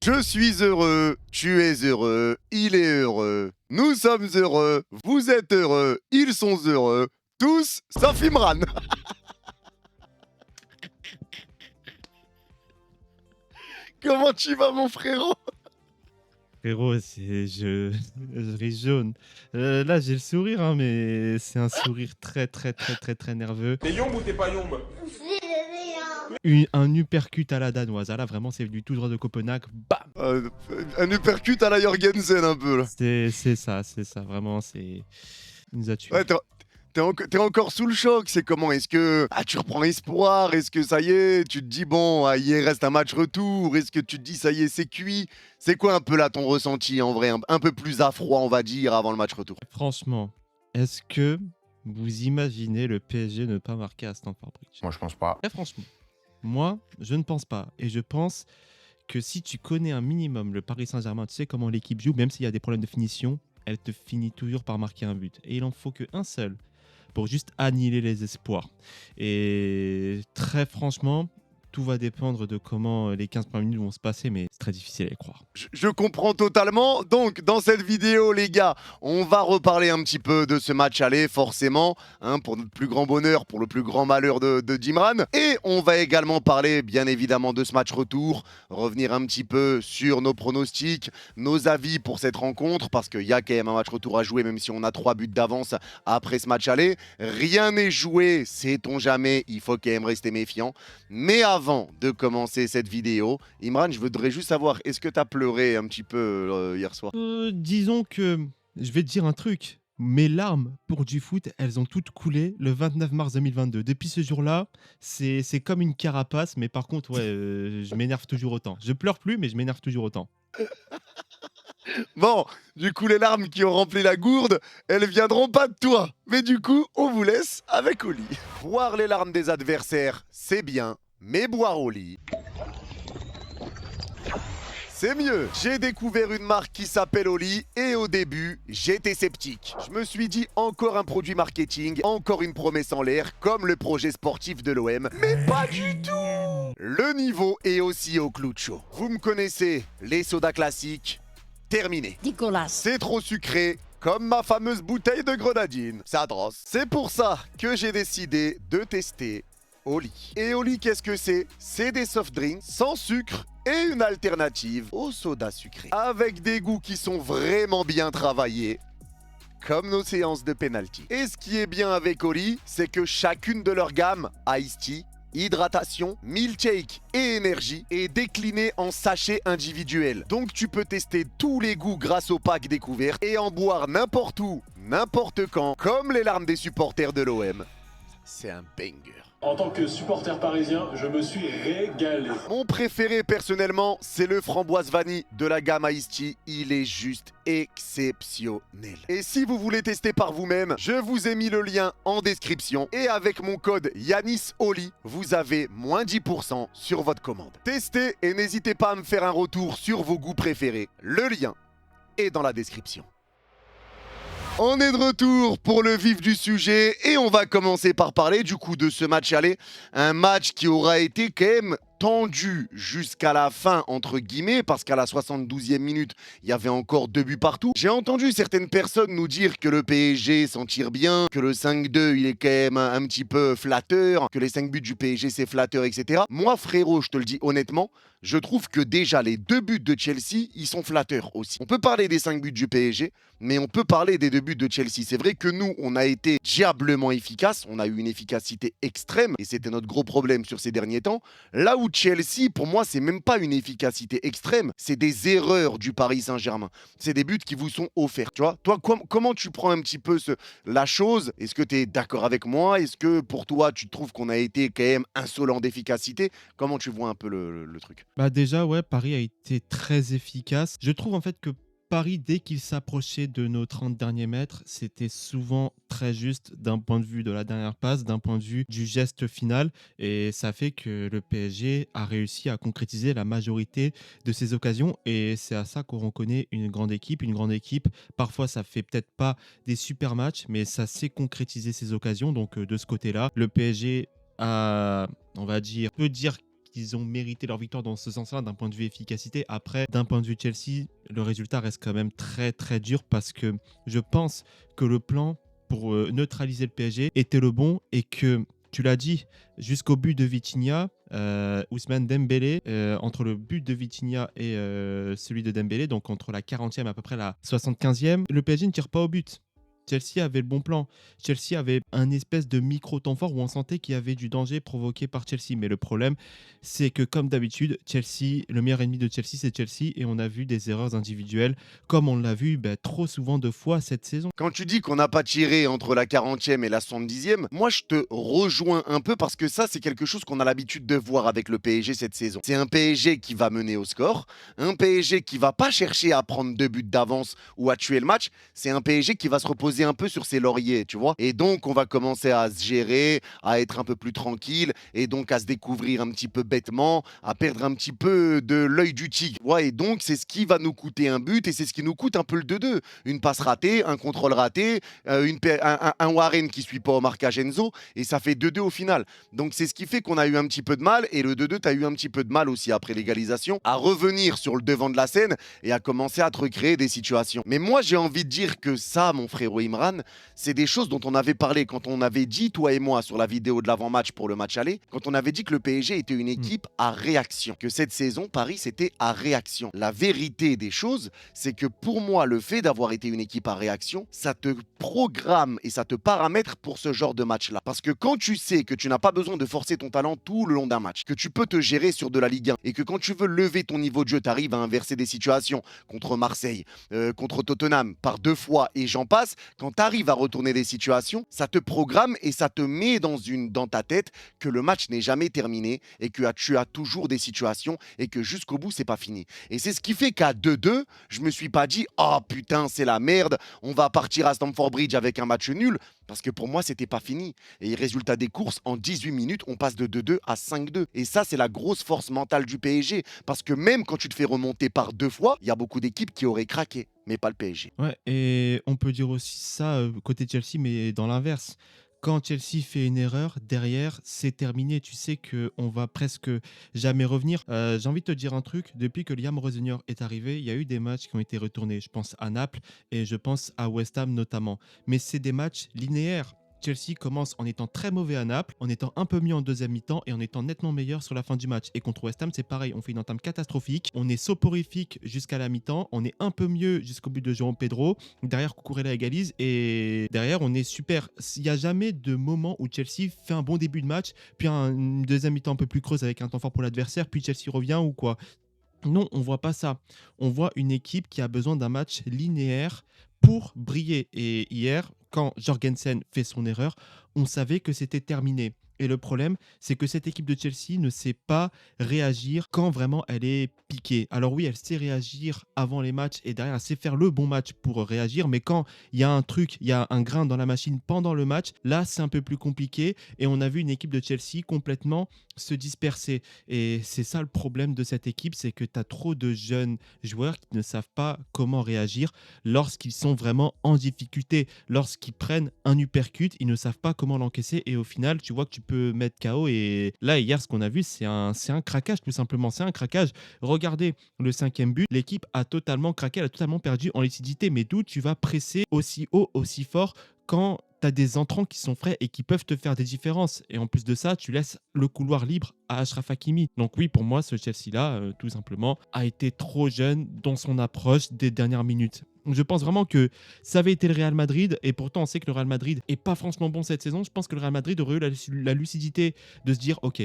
Je suis heureux, tu es heureux, il est heureux, nous sommes heureux, vous êtes heureux, ils sont heureux, tous sauf Imran. Comment tu vas mon frérot? Frérot, je ris jaune. Là, j'ai le sourire, hein, mais c'est un sourire très nerveux. T'es yombe ou t'es pas yombe? Un uppercut à la danoise. Ah là, vraiment, c'est venu tout droit de Copenhague. Bam. Un uppercut à la Jorgensen un peu là. C'est ça. Vraiment, il nous a tués. Ouais, t'es encore sous le choc, c'est comment? Est-ce que tu reprends espoir? Est-ce que ça y est, tu te dis bon, il reste un match retour? Est-ce que tu te dis ça y est, c'est cuit? C'est quoi un peu là ton ressenti en vrai, un peu plus à froid on va dire avant le match retour? Franchement, est-ce que vous imaginez le PSG ne pas marquer à Stamford Bridge? Moi, je pense pas. Très franchement, moi, je ne pense pas. Et je pense que si tu connais un minimum le Paris Saint-Germain, tu sais comment l'équipe joue, même s'il y a des problèmes de finition, elle te finit toujours par marquer un but. Et il en faut qu'un seul pour juste annihiler les espoirs. Et très franchement, tout va dépendre de comment les 15 premières minutes vont se passer, mais c'est très difficile à y croire. Je comprends totalement. Donc, dans cette vidéo, les gars, on va reparler un petit peu de ce match aller, forcément, hein, pour notre plus grand bonheur, pour le plus grand malheur de Jimran. Et on va également parler, bien évidemment, de ce match retour, revenir un petit peu sur nos pronostics, nos avis pour cette rencontre, parce qu'il y a quand même un match retour à jouer, même si on a 3 buts d'avance après ce match aller. Rien n'est joué, sait-on jamais, il faut quand même rester méfiant. Mais avant de commencer cette vidéo, Imran, je voudrais juste savoir, est-ce que tu as pleuré un petit peu hier soir? Disons que, je vais te dire un truc, mes larmes pour du foot, elles ont toutes coulé le 29 mars 2022. Depuis ce jour-là, c'est comme une carapace, mais par contre, ouais, je m'énerve toujours autant. Je pleure plus, mais je m'énerve toujours autant. Bon, du coup, les larmes qui ont rempli la gourde, elles viendront pas de toi. Mais du coup, on vous laisse avec Oli. Voir les larmes des adversaires, c'est bien, mais boire au lit, c'est mieux. J'ai découvert une marque qui s'appelle Oli et au début, j'étais sceptique. Je me suis dit encore un produit marketing, encore une promesse en l'air, comme le projet sportif de l'OM. Mais pas du tout. Le niveau est aussi au clou de chaud. Vous me connaissez, les sodas classiques, terminé. Nicolas. C'est trop sucré, comme ma fameuse bouteille de grenadine. C'est atroce. C'est pour ça que j'ai décidé de tester Oli. Et Oli, qu'est-ce que c'est? C'est des soft drinks sans sucre et une alternative au soda sucré. Avec des goûts qui sont vraiment bien travaillés, comme nos séances de penalty. Et ce qui est bien avec Oli, c'est que chacune de leurs gammes, Ice Tea, hydratation, milkshake et énergie, est déclinée en sachets individuels. Donc tu peux tester tous les goûts grâce au pack découverte et en boire n'importe où, n'importe quand, comme les larmes des supporters de l'OM. C'est un banger. En tant que supporter parisien, je me suis régalé. Mon préféré personnellement, c'est le framboise vanille de la gamme Ice Tea. Il est juste exceptionnel. Et si vous voulez tester par vous-même, je vous ai mis le lien en description. Et avec mon code YannisOli, vous avez moins 10% sur votre commande. Testez et n'hésitez pas à me faire un retour sur vos goûts préférés. Le lien est dans la description. On est de retour pour le vif du sujet et on va commencer par parler du coup de ce match aller. Un match qui aura été quand même tendu jusqu'à la fin, entre guillemets, parce qu'à la 72e minute, il y avait encore 2 buts partout. J'ai entendu certaines personnes nous dire que le PSG s'en tire bien, que le 5-2, il est quand même un petit peu flatteur, que les 5 buts du PSG, c'est flatteur, etc. Moi, frérot, je te le dis honnêtement, je trouve que déjà les 2 buts de Chelsea, ils sont flatteurs aussi. On peut parler des 5 buts du PSG, mais on peut parler des 2 buts de Chelsea. C'est vrai que nous, on a été diablement efficaces, on a eu une efficacité extrême, et c'était notre gros problème sur ces derniers temps. Là où Chelsea, pour moi, c'est même pas une efficacité extrême, c'est des erreurs du Paris Saint-Germain. C'est des buts qui vous sont offerts, tu vois. Toi, comment tu prends un petit peu la chose? Est-ce que tu es d'accord avec moi? Est-ce que pour toi, tu trouves qu'on a été quand même insolent d'efficacité? Comment tu vois un peu le truc? Bah déjà, ouais, Paris a été très efficace. Je trouve en fait que Paris, dès qu'il s'approchait de nos 30 derniers mètres, c'était souvent très juste d'un point de vue de la dernière passe, d'un point de vue du geste final. Et ça fait que le PSG a réussi à concrétiser la majorité de ses occasions. Et c'est à ça qu'on reconnaît une grande équipe. Une grande équipe, parfois, ça fait peut-être pas des super matchs, mais ça sait concrétiser ses occasions. Donc de ce côté-là, le PSG a, on va dire, peut dire qu'ils ont mérité leur victoire dans ce sens-là, d'un point de vue efficacité. Après, d'un point de vue Chelsea, le résultat reste quand même très très dur parce que je pense que le plan pour neutraliser le PSG était le bon et que, tu l'as dit, jusqu'au but de Vitinha, Ousmane Dembélé, entre le but de Vitinha et celui de Dembélé, donc entre la 40e à peu près la 75e, le PSG ne tire pas au but. Chelsea avait le bon plan. Chelsea avait un espèce de micro-temps fort où on sentait qu'il y avait du danger provoqué par Chelsea. Mais le problème, c'est que comme d'habitude, Chelsea, le meilleur ennemi de Chelsea, c'est Chelsea. Et on a vu des erreurs individuelles, comme on l'a vu trop souvent de fois cette saison. Quand tu dis qu'on n'a pas tiré entre la 40e et la 70e, moi je te rejoins un peu parce que ça c'est quelque chose qu'on a l'habitude de voir avec le PSG cette saison. C'est un PSG qui va mener au score, un PSG qui va pas chercher à prendre 2 buts d'avance ou à tuer le match, c'est un PSG qui va se reposer un peu sur ses lauriers, tu vois. Et donc on va commencer à se gérer, à être un peu plus tranquille et donc à se découvrir un petit peu bêtement, à perdre un petit peu de l'œil du tigre. Ouais, et donc c'est ce qui va nous coûter un but et c'est ce qui nous coûte un peu le 2-2. Une passe ratée, un contrôle raté, un Warren qui suit pas au marquage Enzo et ça fait 2-2 au final. Donc c'est ce qui fait qu'on a eu un petit peu de mal et le 2-2, tu as eu un petit peu de mal aussi après l'égalisation à revenir sur le devant de la scène et à commencer à te recréer des situations. Mais moi j'ai envie de dire que ça, mon frérot Imran, c'est des choses dont on avait parlé quand on avait dit, toi et moi, sur la vidéo de l'avant-match pour le match aller, quand on avait dit que le PSG était une équipe à réaction, que cette saison, Paris, c'était à réaction. La vérité des choses, c'est que pour moi, le fait d'avoir été une équipe à réaction, ça te programme et ça te paramètre pour ce genre de match-là. Parce que quand tu sais que tu n'as pas besoin de forcer ton talent tout le long d'un match, que tu peux te gérer sur de la Ligue 1 et que quand tu veux lever ton niveau de jeu, tu arrives à inverser des situations contre Marseille, contre Tottenham, par 2 fois et j'en passe, quand tu arrives à retourner des situations, ça te programme et ça te met dans ta tête que le match n'est jamais terminé et que tu as toujours des situations et que jusqu'au bout, c'est pas fini. Et c'est ce qui fait qu'à 2-2, je me suis pas dit « Oh putain, c'est la merde, on va partir à Stamford Bridge avec un match nul ». Parce que pour moi, c'était pas fini. Et résultat des courses, en 18 minutes, on passe de 2-2 à 5-2. Et ça, c'est la grosse force mentale du PSG. Parce que même quand tu te fais remonter par 2 fois, il y a beaucoup d'équipes qui auraient craqué, mais pas le PSG. Ouais, et on peut dire aussi ça côté Chelsea, mais dans l'inverse. Quand Chelsea fait une erreur, derrière, c'est terminé. Tu sais qu'on va presque jamais revenir. J'ai envie de te dire un truc. Depuis que Liam Rosenior est arrivé, il y a eu des matchs qui ont été retournés. Je pense à Naples et je pense à West Ham notamment. Mais c'est des matchs linéaires. Chelsea commence en étant très mauvais à Naples, en étant un peu mieux en deuxième mi-temps et en étant nettement meilleur sur la fin du match. Et contre West Ham, c'est pareil, on fait une entame catastrophique, on est soporifique jusqu'à la mi-temps, on est un peu mieux jusqu'au but de João Pedro, derrière Cucurella égalise et derrière on est super. Il n'y a jamais de moment où Chelsea fait un bon début de match, puis une deuxième mi-temps un peu plus creuse avec un temps fort pour l'adversaire, puis Chelsea revient ou quoi. Non, on voit pas ça. On voit une équipe qui a besoin d'un match linéaire pour briller. Et hier, quand Jorgensen fait son erreur, on savait que c'était terminé. Et le problème, c'est que cette équipe de Chelsea ne sait pas réagir quand vraiment elle est piquée. Alors oui, elle sait réagir avant les matchs et derrière, elle sait faire le bon match pour réagir. Mais quand il y a un truc, il y a un grain dans la machine pendant le match, là, c'est un peu plus compliqué. Et on a vu une équipe de Chelsea complètement se disperser. Et c'est ça le problème de cette équipe, c'est que tu as trop de jeunes joueurs qui ne savent pas comment réagir lorsqu'ils sont vraiment en difficulté. Lorsqu'ils prennent un uppercut, ils ne savent pas comment l'encaisser. Et au final, tu vois que tu peux mettre KO. Et là, hier, ce qu'on a vu, c'est un craquage, tout simplement. C'est un craquage. Regardez le 5e but. L'équipe a totalement craqué, elle a totalement perdu en lucidité. Mais d'où tu vas presser aussi haut, aussi fort quand tu as des entrants qui sont frais et qui peuvent te faire des différences. Et en plus de ça, tu laisses le couloir libre à Achraf Hakimi. Donc oui, pour moi, ce Chelsea-là, tout simplement, a été trop jeune dans son approche des dernières minutes. Je pense vraiment que ça avait été le Real Madrid, et pourtant on sait que le Real Madrid est pas franchement bon cette saison. Je pense que le Real Madrid aurait eu la lucidité de se dire « Ok,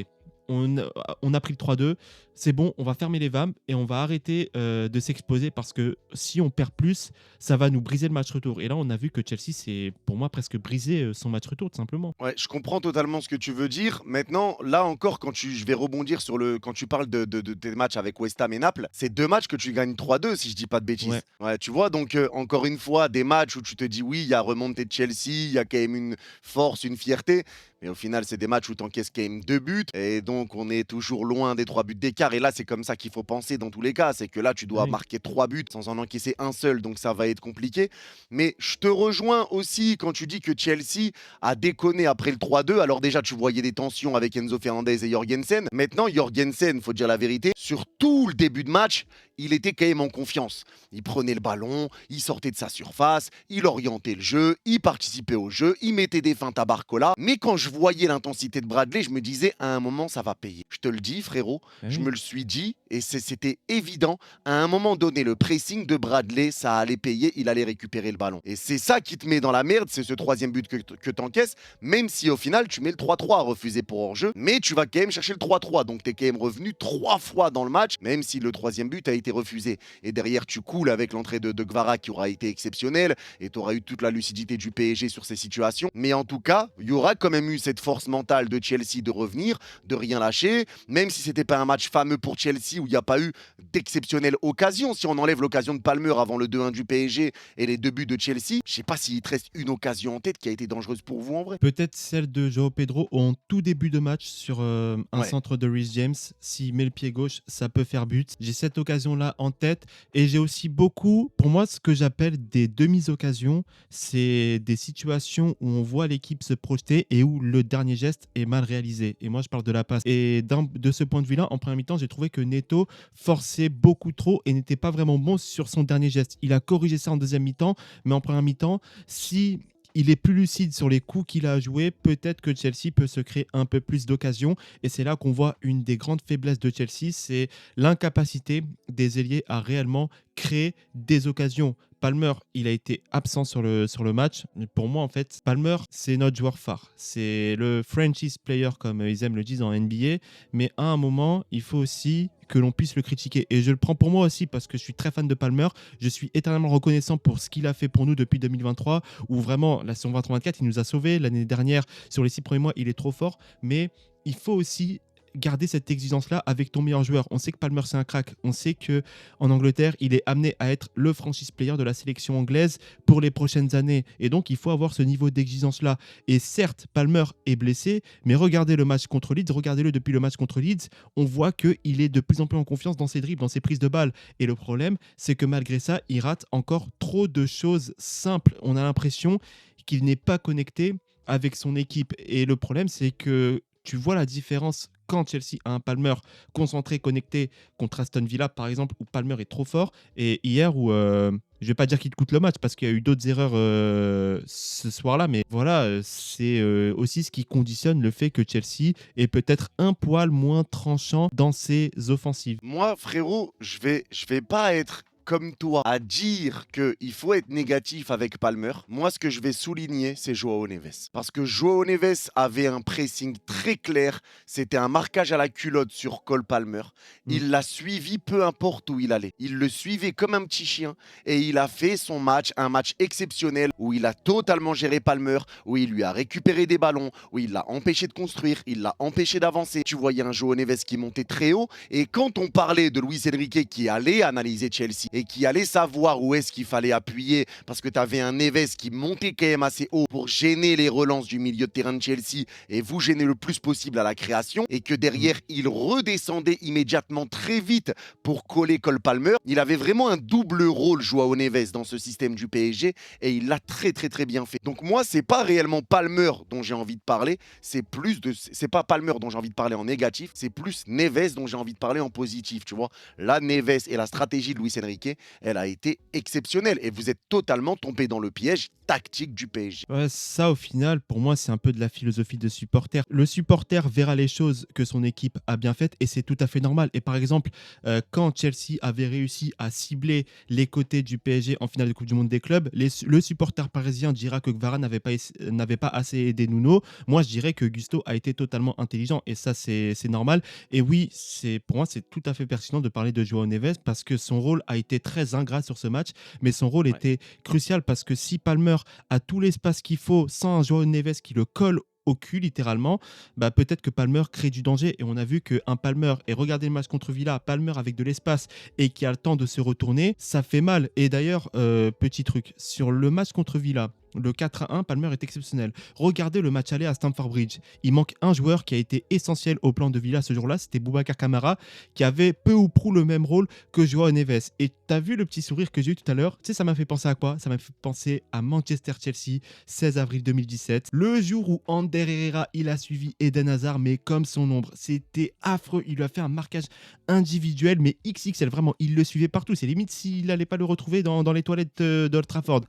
on a pris le 3-2, c'est bon, on va fermer les vannes et on va arrêter de s'exposer parce que si on perd plus, ça va nous briser le match retour. » Et là, on a vu que Chelsea, c'est pour moi presque brisé son match retour, tout simplement. Ouais, je comprends totalement ce que tu veux dire. Maintenant, là encore, je vais rebondir sur quand tu parles de tes matchs avec West Ham et Naples, c'est 2 matchs que tu gagnes 3-2, si je dis pas de bêtises. Ouais. Ouais, tu vois, donc encore une fois, des matchs où tu te dis oui, il y a remonté de Chelsea, il y a quand même une force, une fierté. Et au final, c'est des matchs où tu encaisses quand même 2 buts. Et donc, on est toujours loin des 3 buts d'écart. Et là, c'est comme ça qu'il faut penser dans tous les cas. C'est que là, tu dois Oui. marquer 3 buts sans en encaisser un seul. Donc, ça va être compliqué. Mais je te rejoins aussi quand tu dis que Chelsea a déconné après le 3-2. Alors déjà, tu voyais des tensions avec Enzo Fernandez et Jorgensen. Maintenant, Jorgensen, faut dire la vérité, sur tout le début de match, il était quand même en confiance. Il prenait le ballon, il sortait de sa surface, il orientait le jeu, il participait au jeu, il mettait des feintes à Barcola. Mais quand je voyais l'intensité de Bradley, je me disais, à un moment, ça va payer. Je te le dis, frérot, Ah je oui. me le suis dit, et c'était évident. À un moment donné, le pressing de Bradley, ça allait payer, il allait récupérer le ballon. Et c'est ça qui te met dans la merde, c'est ce troisième but que t'encaisses, même si au final, tu mets le 3-3 refusé pour hors-jeu, mais tu vas quand même chercher le 3-3. Donc, tu es quand même revenu 3 fois dans le match, même si le troisième but a été refusé. Et derrière, tu coules avec l'entrée de Kvara qui aura été exceptionnelle, et tu auras eu toute la lucidité du PSG sur ces situations. Mais en tout cas, il y aura quand même eu cette force mentale de Chelsea de revenir, de rien lâcher, même si c'était pas un match fameux pour Chelsea où il n'y a pas eu d'exceptionnelle occasion. Si on enlève l'occasion de Palmer avant le 2-1 du PSG et les 2 buts de Chelsea, je sais pas s'il te reste une occasion en tête qui a été dangereuse pour vous en vrai. Peut-être celle de João Pedro en tout début de match sur un Ouais. centre de Reece James. S'il met le pied gauche, ça peut faire but. J'ai cette occasion-là en tête. Et j'ai aussi beaucoup, pour moi, ce que j'appelle des demi-occasions. C'est des situations où on voit l'équipe se projeter et où le dernier geste est mal réalisé. Et moi, je parle de la passe. Et de ce point de vue-là, en première mi-temps, j'ai trouvé que Neto forçait beaucoup trop et n'était pas vraiment bon sur son dernier geste. Il a corrigé ça en deuxième mi-temps, mais en première mi-temps, si il est plus lucide sur les coups qu'il a joués, peut-être que Chelsea peut se créer un peu plus d'occasions. Et c'est là qu'on voit une des grandes faiblesses de Chelsea, c'est l'incapacité des ailiers à réellement créer des occasions. Palmer, il a été absent sur le match. Pour moi, en fait, Palmer, c'est notre joueur phare. C'est le franchise player, comme ils aiment le dire en NBA. Mais à un moment, il faut aussi que l'on puisse le critiquer. Et je le prends pour moi aussi parce que je suis très fan de Palmer. Je suis éternellement reconnaissant pour ce qu'il a fait pour nous depuis 2023, où vraiment, la saison 2024, il nous a sauvés. L'année dernière, sur les 6 premiers mois, il est trop fort. Mais il faut aussi garder cette exigence-là avec ton meilleur joueur. On sait que Palmer, c'est un crack. On sait que en Angleterre, il est amené à être le franchise player de la sélection anglaise pour les prochaines années. Et donc, il faut avoir ce niveau d'exigence-là. Et certes, Palmer est blessé, mais regardez le match contre Leeds, regardez-le depuis le match contre Leeds, on voit qu'il est de plus en plus en confiance dans ses dribbles, dans ses prises de balles. Et le problème, c'est que malgré ça, il rate encore trop de choses simples. On a l'impression qu'il n'est pas connecté avec son équipe. Et le problème, c'est que tu vois la différence quand Chelsea a un Palmer concentré, connecté contre Aston Villa, par exemple, où Palmer est trop fort. Et hier, où je ne vais pas dire qu'il te coûte le match, parce qu'il y a eu d'autres erreurs ce soir-là, mais voilà, c'est aussi ce qui conditionne le fait que Chelsea est peut-être un poil moins tranchant dans ses offensives. Moi, frérot, je vais pas être comme toi à dire qu'il faut être négatif avec Palmer. Moi, ce que je vais souligner, c'est Joao Neves. Parce que Joao Neves avait un pressing très clair. C'était un marquage à la culotte sur Cole Palmer. Il l'a suivi peu importe où il allait. Il le suivait comme un petit chien et il a fait son match, un match exceptionnel où il a totalement géré Palmer, où il lui a récupéré des ballons, où il l'a empêché de construire, il l'a empêché d'avancer. Tu voyais un Joao Neves qui montait très haut. Et quand on parlait de Luis Enrique qui allait analyser Chelsea et qui allait savoir où est-ce qu'il fallait appuyer, parce que tu avais un Neves qui montait quand même assez haut pour gêner les relances du milieu de terrain de Chelsea et vous gêner le plus possible à la création, et que derrière, il redescendait immédiatement très vite pour coller Cole Palmer. Il avait vraiment un double rôle, Joao Neves, dans ce système du PSG, et il l'a très très très bien fait. Donc moi, c'est pas réellement Palmer dont j'ai envie de parler, c'est pas Palmer dont j'ai envie de parler en négatif, c'est plus Neves dont j'ai envie de parler en positif, tu vois. Là, Neves et la stratégie de Luis Enrique, elle a été exceptionnelle et vous êtes totalement tombé dans le piège tactique du PSG. Ouais, ça, au final, pour moi, c'est un peu de la philosophie de supporter. Le supporter verra les choses que son équipe a bien faites et c'est tout à fait normal. Et par exemple, quand Chelsea avait réussi à cibler les côtés du PSG en finale de Coupe du Monde des clubs, le supporter parisien dira que Kvara n'avait pas assez aidé Nuno. Moi, je dirais que Gusto a été totalement intelligent et ça, c'est normal. Et oui, pour moi, c'est tout à fait pertinent de parler de Joao Neves parce que son rôle a été très ingrat sur ce match, mais son rôle était crucial parce que si Palmer a tout l'espace qu'il faut sans un Joao Neves qui le colle au cul littéralement, bah peut-être que Palmer crée du danger et on a vu qu'un Palmer, et regardez le match contre Villa, Palmer avec de l'espace et qui a le temps de se retourner, ça fait mal. Et d'ailleurs, petit truc, sur le match contre Villa, le 4-1, Palmer est exceptionnel. Regardez le match aller à Stamford Bridge. Il manque un joueur qui a été essentiel au plan de Villa ce jour-là, c'était Boubacar Kamara, qui avait peu ou prou le même rôle que Joao Neves. Et t'as vu le petit sourire que j'ai eu tout à l'heure? Tu sais, ça m'a fait penser à quoi? Ça m'a fait penser à Manchester-Chelsea, 16 avril 2017. Le jour où Ander Herrera, il a suivi Eden Hazard, mais comme son ombre. C'était affreux. Il lui a fait un marquage individuel, mais XXL, vraiment. Il le suivait partout. C'est limite s'il n'allait pas le retrouver dans les toilettes d'Old Trafford.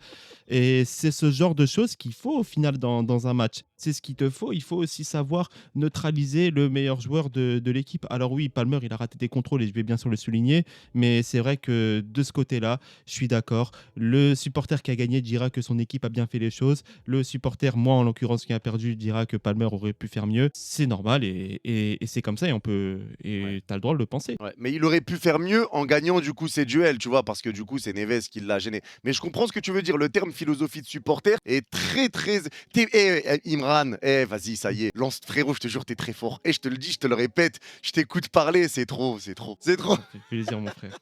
Et c'est ce genre de choses qu'il faut au final dans un match. C'est ce qu'il te faut. Il faut aussi savoir neutraliser le meilleur joueur de l'équipe. Alors oui, Palmer, il a raté des contrôles et je vais bien sûr le souligner. Mais c'est vrai que de ce côté-là, je suis d'accord. Le supporter qui a gagné dira que son équipe a bien fait les choses. Le supporter, moi en l'occurrence, qui a perdu, dira que Palmer aurait pu faire mieux. C'est normal et c'est comme ça et t'as le droit de le penser. Ouais, mais il aurait pu faire mieux en gagnant du coup ses duels, tu vois, parce que du coup c'est Neves qui l'a gêné. Mais je comprends ce que tu veux dire. Le terme philosophie de supporter est très. Imran, vas-y, ça y est, lance frérot, je te jure, t'es très fort. Et je te le dis, je te le répète, je t'écoute parler, c'est trop. Ça fait plaisir, mon frère.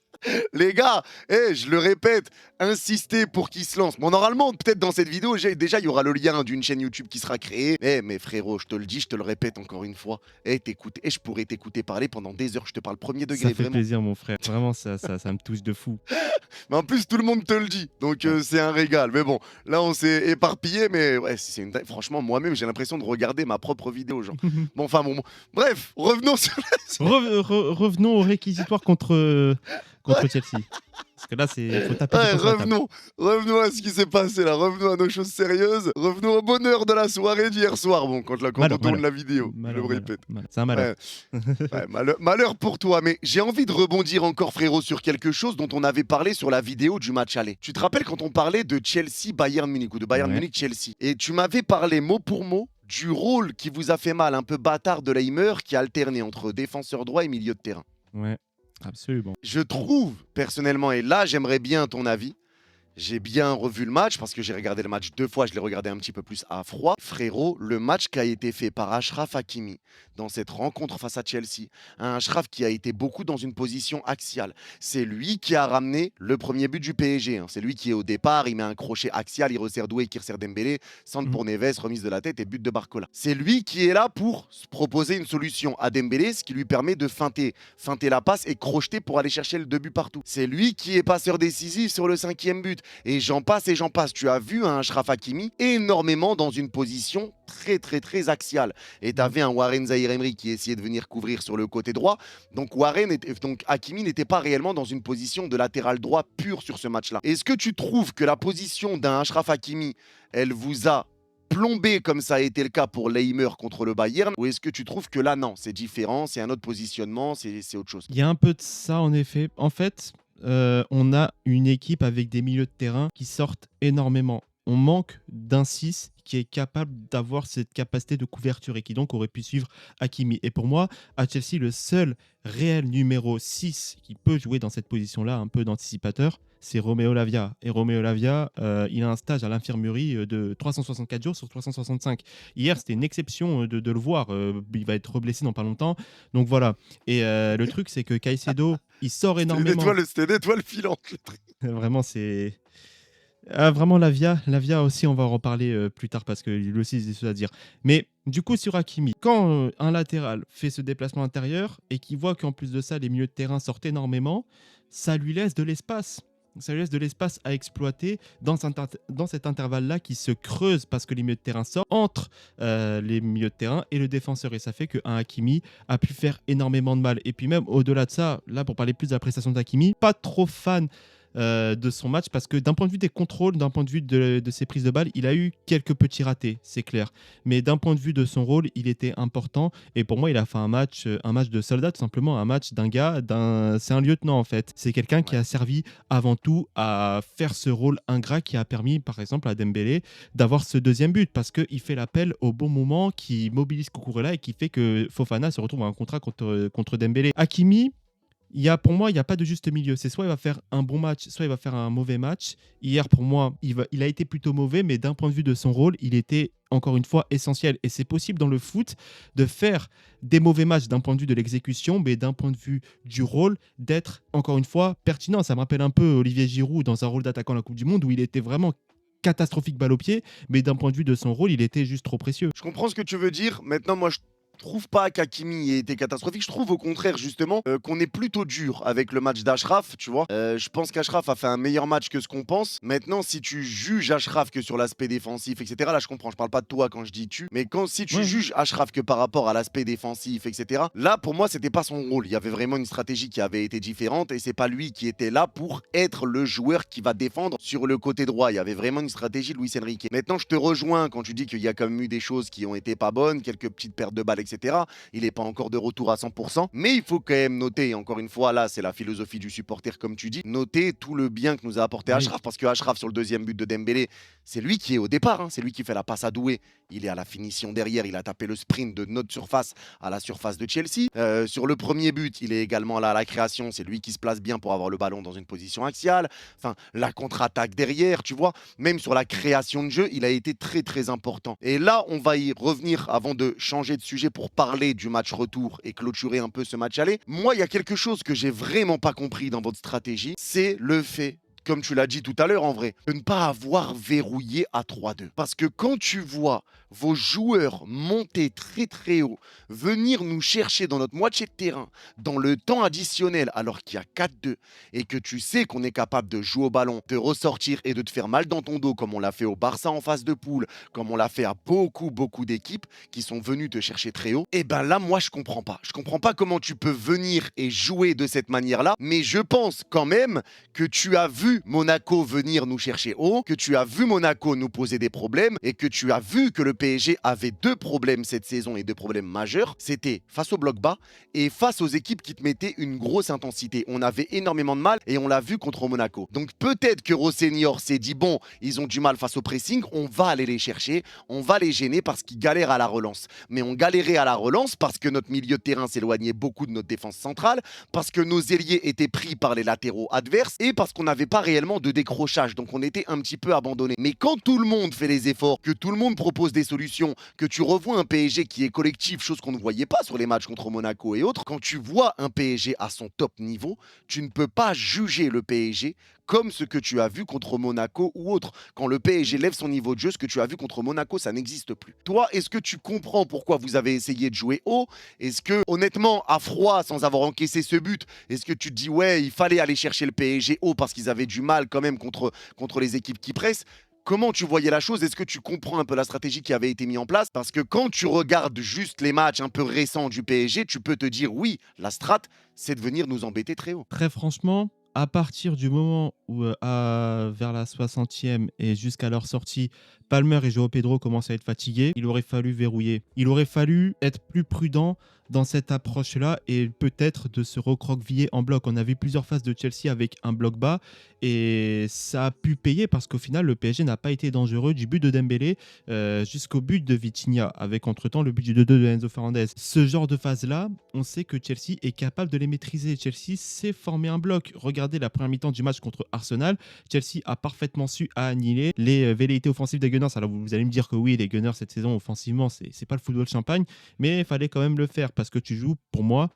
Les gars, je le répète, insistez pour qu'il se lance. Bon, normalement, peut-être dans cette vidéo, déjà, il y aura le lien d'une chaîne YouTube qui sera créée. Mais frérot, je te le dis, je te le répète encore une fois. T'écoutes, je pourrais t'écouter parler pendant des heures. Je te parle premier degré, Ça fait vraiment. plaisir, mon frère. Vraiment, ça me touche de fou. Mais en plus, tout le monde te le dit. Donc, c'est un régal. Mais bon, là, on s'est éparpillé. Mais ouais, franchement, moi-même, j'ai l'impression de regarder ma propre vidéo, genre. Bon. Bref, revenons sur Revenons au réquisitoire contre Chelsea. Parce que là, faut taper du poing sur la table. Revenons à ce qui s'est passé là. Revenons à nos choses sérieuses. Revenons au bonheur de la soirée d'hier soir. Bon, quand on tourne la vidéo, je le répète. C'est un malheur. Malheur pour toi. Mais j'ai envie de rebondir encore, frérot, sur quelque chose dont on avait parlé sur la vidéo du match aller. Tu te rappelles quand on parlait de Chelsea-Bayern Munich ou de Bayern Munich-Chelsea? Et tu m'avais parlé mot pour mot du rôle qui vous a fait mal, un peu bâtard de Leimer, qui alternait entre défenseur droit et milieu de terrain. Ouais. Absolument. Je trouve, personnellement, et là, j'aimerais bien ton avis. J'ai bien revu le match parce que j'ai regardé le match 2 fois, je l'ai regardé un petit peu plus à froid. Frérot, le match qui a été fait par Achraf Hakimi dans cette rencontre face à Chelsea, un Achraf qui a été beaucoup dans une position axiale. C'est lui qui a ramené le premier but du PSG. C'est lui qui est au départ, il met un crochet axial, il resserre Doué, qui resserre Dembélé, centre pour Neves, remise de la tête et but de Barcola. C'est lui qui est là pour proposer une solution à Dembélé, ce qui lui permet de feinter la passe et crocheter pour aller chercher le 2 buts partout. C'est lui qui est passeur décisif sur le 5e but. Et j'en passe. Tu as vu un Achraf Hakimi énormément dans une position très axiale. Et tu avais un Warren Zaïre-Emery qui essayait de venir couvrir sur le côté droit. Donc Hakimi n'était pas réellement dans une position de latéral droit pur sur ce match-là. Est-ce que tu trouves que la position d'un Achraf Hakimi, elle vous a plombé comme ça a été le cas pour Leimer contre le Bayern, ou est-ce que tu trouves que là, non, c'est différent, c'est un autre positionnement, c'est autre chose? Il y a un peu de ça, en effet. En fait, on a une équipe avec des milieux de terrain qui sortent énormément. On manque d'un 6 qui est capable d'avoir cette capacité de couverture et qui donc aurait pu suivre Hakimi. Et pour moi, à Chelsea, le seul réel numéro 6 qui peut jouer dans cette position-là, un peu d'anticipateur, c'est Romeo Lavia. Et Romeo Lavia, il a un stage à l'infirmerie de 364 jours sur 365. Hier, c'était une exception de le voir. Il va être blessé dans pas longtemps. Donc voilà. Et le truc, c'est que Caicedo, il sort énormément. C'était une étoile filante, le truc. Vraiment, c'est... vraiment, Lavia aussi, on va en reparler plus tard parce que lui aussi, il a des choses à dire. Mais du coup, sur Hakimi, quand un latéral fait ce déplacement intérieur et qu'il voit qu'en plus de ça, les milieux de terrain sortent énormément, ça lui laisse de l'espace. Ça lui laisse de l'espace à exploiter dans cet intervalle-là qui se creuse parce que les milieux de terrain sortent entre les milieux de terrain et le défenseur. Et ça fait qu'un Hakimi a pu faire énormément de mal. Et puis même au-delà de ça, là pour parler plus de la prestation d'Hakimi, pas trop fan de son match parce que d'un point de vue des contrôles, d'un point de vue de ses prises de balles, il a eu quelques petits ratés, c'est clair. Mais d'un point de vue de son rôle, il était important. Et pour moi, il a fait un match de soldat, tout simplement, un match d'un gars, c'est un lieutenant en fait. C'est quelqu'un qui a servi avant tout à faire ce rôle ingrat qui a permis, par exemple, à Dembélé d'avoir ce deuxième but parce qu'il fait l'appel au bon moment, qui mobilise Cucurella et qui fait que Fofana se retrouve à un contrat contre Dembélé. Hakimi, pour moi, il n'y a pas de juste milieu. C'est soit il va faire un bon match, soit il va faire un mauvais match. Hier, pour moi, il a été plutôt mauvais, mais d'un point de vue de son rôle, il était encore une fois essentiel. Et c'est possible dans le foot de faire des mauvais matchs d'un point de vue de l'exécution, mais d'un point de vue du rôle, d'être encore une fois pertinent. Ça me rappelle un peu Olivier Giroud dans un rôle d'attaquant à la Coupe du Monde où il était vraiment catastrophique balle au pied, mais d'un point de vue de son rôle, il était juste trop précieux. Je comprends ce que tu veux dire. Maintenant, moi, je trouve pas qu'Hakimi ait été catastrophique. Je trouve au contraire, justement, qu'on est plutôt dur avec le match d'Achraf, tu vois. Je pense qu'Achraf a fait un meilleur match que ce qu'on pense. Maintenant, si tu juges Achraf que sur l'aspect défensif, etc., là, je comprends. Je parle pas de toi quand je dis tu, mais si tu Ouais. juges Achraf que par rapport à l'aspect défensif, etc., là, pour moi, c'était pas son rôle. Il y avait vraiment une stratégie qui avait été différente et c'est pas lui qui était là pour être le joueur qui va défendre sur le côté droit. Il y avait vraiment une stratégie de Luis Enrique. Maintenant, je te rejoins quand tu dis qu'il y a quand même eu des choses qui ont été pas bonnes, quelques petites pertes de balles, etc. Il n'est pas encore de retour à 100%, mais il faut quand même noter, encore une fois, là, c'est la philosophie du supporter, comme tu dis, noter tout le bien que nous a apporté Oui. Achraf, parce que Achraf, sur le deuxième but de Dembélé, c'est lui qui est au départ, hein, c'est lui qui fait la passe à Doué. Il est à la finition derrière, il a tapé le sprint de notre surface à la surface de Chelsea. Sur le premier but, il est également là à la création, c'est lui qui se place bien pour avoir le ballon dans une position axiale. Enfin, la contre-attaque derrière, tu vois, même sur la création de jeu, il a été très très important. Et là, on va y revenir avant de changer de sujet pour parler du match retour et clôturer un peu ce match aller. Moi, il y a quelque chose que j'ai vraiment pas compris dans votre stratégie, c'est le fait, comme tu l'as dit tout à l'heure en vrai, de ne pas avoir verrouillé à 3-2. Parce que quand tu vois vos joueurs monter très très haut, venir nous chercher dans notre moitié de terrain, dans le temps additionnel alors qu'il y a 4-2, et que tu sais qu'on est capable de jouer au ballon, de ressortir et de te faire mal dans ton dos, comme on l'a fait au Barça en phase de poule, comme on l'a fait à beaucoup d'équipes qui sont venues te chercher très haut, et ben là, moi, je comprends pas. Je comprends pas comment tu peux venir et jouer de cette manière-là, mais je pense quand même que tu as vu Monaco venir nous chercher haut, que tu as vu Monaco nous poser des problèmes, et que tu as vu que le PSG avait 2 problèmes cette saison et 2 problèmes majeurs. C'était face au bloc bas et face aux équipes qui te mettaient une grosse intensité. On avait énormément de mal et on l'a vu contre Monaco. Donc peut-être que Rossenior s'est dit bon, ils ont du mal face au pressing, on va aller les chercher, on va les gêner parce qu'ils galèrent à la relance. Mais on galérait à la relance parce que notre milieu de terrain s'éloignait beaucoup de notre défense centrale, parce que nos ailiers étaient pris par les latéraux adverses et parce qu'on n'avait pas réellement de décrochage. Donc on était un petit peu abandonné. Mais quand tout le monde fait les efforts, que tout le monde propose des solutions, que tu revois un PSG qui est collectif, chose qu'on ne voyait pas sur les matchs contre Monaco et autres, quand tu vois un PSG à son top niveau, tu ne peux pas juger le PSG comme ce que tu as vu contre Monaco ou autre. Quand le PSG lève son niveau de jeu, ce que tu as vu contre Monaco, ça n'existe plus. Toi, est-ce que tu comprends pourquoi vous avez essayé de jouer haut? Est-ce que, honnêtement, à froid, sans avoir encaissé ce but, est-ce que tu te dis, ouais, il fallait aller chercher le PSG haut parce qu'ils avaient du mal quand même contre les équipes qui pressent? Comment tu voyais la chose? Est-ce que tu comprends un peu la stratégie qui avait été mise en place? Parce que quand tu regardes juste les matchs un peu récents du PSG, tu peux te dire, oui, la strat, c'est de venir nous embêter très haut. Très franchement, à partir du moment où, vers la 60e et jusqu'à leur sortie, Palmer et João Pedro commencent à être fatigués, il aurait fallu verrouiller. Il aurait fallu être plus prudent dans cette approche-là et peut-être de se recroqueviller en bloc. On a vu plusieurs phases de Chelsea avec un bloc bas et ça a pu payer parce qu'au final, le PSG n'a pas été dangereux du but de Dembélé jusqu'au but de Vitinha, avec entre-temps le but du 2-2 de Enzo Fernandez. Ce genre de phase-là, on sait que Chelsea est capable de les maîtriser. Chelsea sait former un bloc. Regardez la première mi-temps du match contre Arsenal. Chelsea a parfaitement su annihiler les velléités offensives des Gunners. Alors vous allez me dire que oui, les Gunners cette saison offensivement, c'est pas le football champagne, mais il fallait quand même le faire parce que tu joues, pour moi,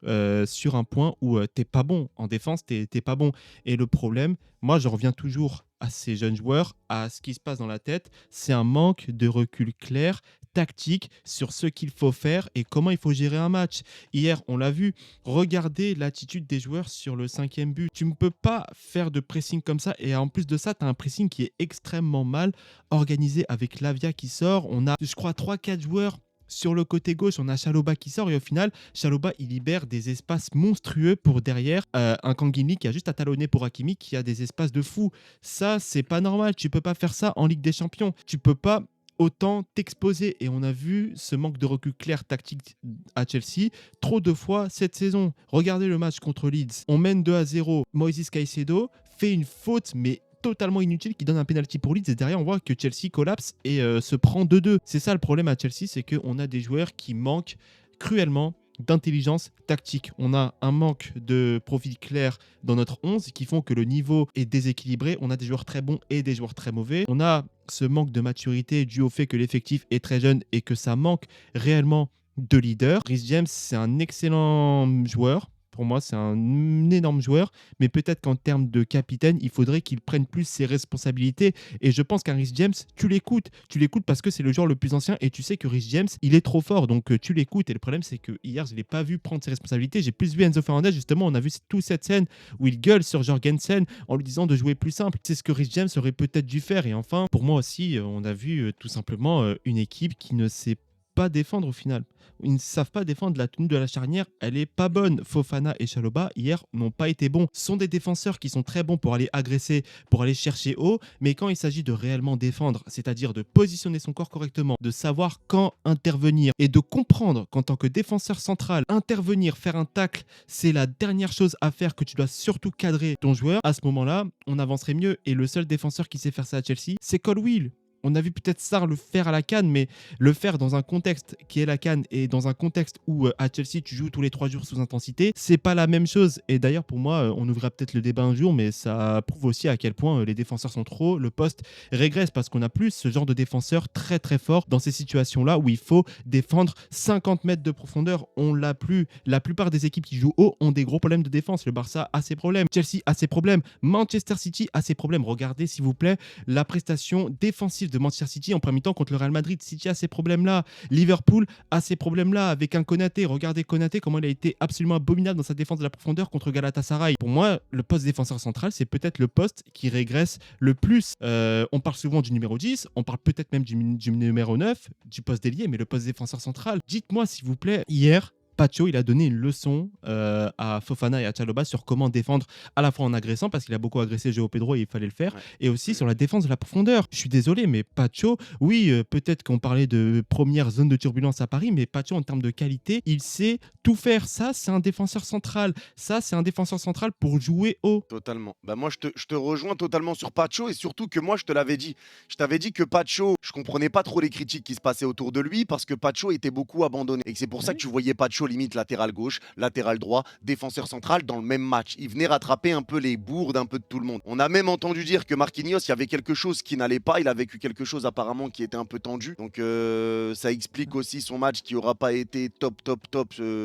sur un point où t'es pas bon. En défense, t'es pas bon. Et le problème, moi, je reviens toujours à ces jeunes joueurs, à ce qui se passe dans la tête. C'est un manque de recul clair, tactique, sur ce qu'il faut faire et comment il faut gérer un match. Hier, on l'a vu, regardez l'attitude des joueurs sur le 5e but. Tu ne peux pas faire de pressing comme ça et en plus de ça, tu as un pressing qui est extrêmement mal organisé avec Lavia qui sort. On a, je crois, 3-4 joueurs. Sur le côté gauche, on a Chalobah qui sort et au final, Chalobah, il libère des espaces monstrueux pour derrière un Kangin qui a juste à talonner pour Hakimi qui a des espaces de fou. Ça, c'est pas normal. Tu peux pas faire ça en Ligue des Champions. Tu peux pas autant t'exposer. Et on a vu ce manque de recul clair tactique à Chelsea trop de fois cette saison. Regardez le match contre Leeds. On mène 2-0. Moïse Caicedo fait une faute, mais totalement inutile qui donne un penalty pour Leeds et derrière on voit que Chelsea collapse et se prend 2-2. C'est ça le problème à Chelsea, c'est qu'on a des joueurs qui manquent cruellement d'intelligence tactique. On a un manque de profil clair dans notre 11 qui font que le niveau est déséquilibré. On a des joueurs très bons et des joueurs très mauvais. On a ce manque de maturité dû au fait que l'effectif est très jeune et que ça manque réellement de leader. Reece James, c'est un excellent joueur. Pour moi, c'est un énorme joueur, mais peut-être qu'en termes de capitaine, il faudrait qu'il prenne plus ses responsabilités. Et je pense qu'un Rhys James, tu l'écoutes. Tu l'écoutes parce que c'est le joueur le plus ancien et tu sais que Rhys James, il est trop fort. Donc tu l'écoutes. Et le problème, c'est que hier, je ne l'ai pas vu prendre ses responsabilités. J'ai plus vu Enzo Fernandez. Justement, on a vu toute cette scène où il gueule sur Jorgensen en lui disant de jouer plus simple. C'est ce que Rhys James aurait peut-être dû faire. Et enfin, pour moi aussi, on a vu tout simplement une équipe qui ne sait pas défendre au final. Ils ne savent pas défendre. La tenue de la charnière, elle est pas bonne. Fofana et Chalobah, hier, n'ont pas été bons. Ce sont des défenseurs qui sont très bons pour aller agresser, pour aller chercher haut, mais quand il s'agit de réellement défendre, c'est-à-dire de positionner son corps correctement, de savoir quand intervenir et de comprendre qu'en tant que défenseur central, intervenir, faire un tacle, c'est la dernière chose à faire, que tu dois surtout cadrer ton joueur, à ce moment-là, on avancerait mieux. Et le seul défenseur qui sait faire ça à Chelsea, c'est Colwill. On a vu peut-être Sarr le faire à la CAN, mais le faire dans un contexte qui est la CAN et dans un contexte où à Chelsea tu joues tous les 3 jours sous intensité, c'est pas la même chose. Et d'ailleurs pour moi, on ouvrira peut-être le débat un jour, mais ça prouve aussi à quel point les défenseurs sont trop, le poste régresse parce qu'on a plus ce genre de défenseur très très fort dans ces situations-là où il faut défendre 50 mètres de profondeur. On l'a plus. La plupart des équipes qui jouent haut ont des gros problèmes de défense. Le Barça a ses problèmes, Chelsea a ses problèmes, Manchester City a ses problèmes. Regardez s'il vous plaît la prestation défensive de Manchester City en premier temps contre le Real Madrid. City a ces problèmes-là. Liverpool a ces problèmes-là avec un Konaté. Regardez Konaté, comment il a été absolument abominable dans sa défense de la profondeur contre Galatasaray. Pour moi, le poste défenseur central, c'est peut-être le poste qui régresse le plus. On parle souvent du numéro 10, on parle peut-être même du numéro 9, du poste d'ailier, mais le poste défenseur central, dites-moi s'il vous plaît, hier, Pacho, il a donné une leçon à Fofana et à Chalobah sur comment défendre à la fois en agressant, parce qu'il a beaucoup agressé João Pedro et il fallait le faire, et aussi sur la défense de la profondeur. Je suis désolé, mais Pacho, oui, peut-être qu'on parlait de première zone de turbulence à Paris, mais Pacho, en termes de qualité, il sait tout faire. Ça, c'est un défenseur central. Ça, c'est un défenseur central pour jouer haut. Totalement. Bah moi, je te rejoins totalement sur Pacho et surtout que moi, je te l'avais dit. Je t'avais dit que Pacho, je comprenais pas trop les critiques qui se passaient autour de lui parce que Pacho était beaucoup abandonné. Et que c'est pour ça que tu voyais Pacho limite latéral gauche, latéral droit, défenseur central dans le même match. Il venait rattraper un peu les bourdes un peu de tout le monde. On a même entendu dire que Marquinhos, il y avait quelque chose qui n'allait pas. Il a vécu quelque chose apparemment qui était un peu tendu. Donc ça explique aussi son match qui aura pas été top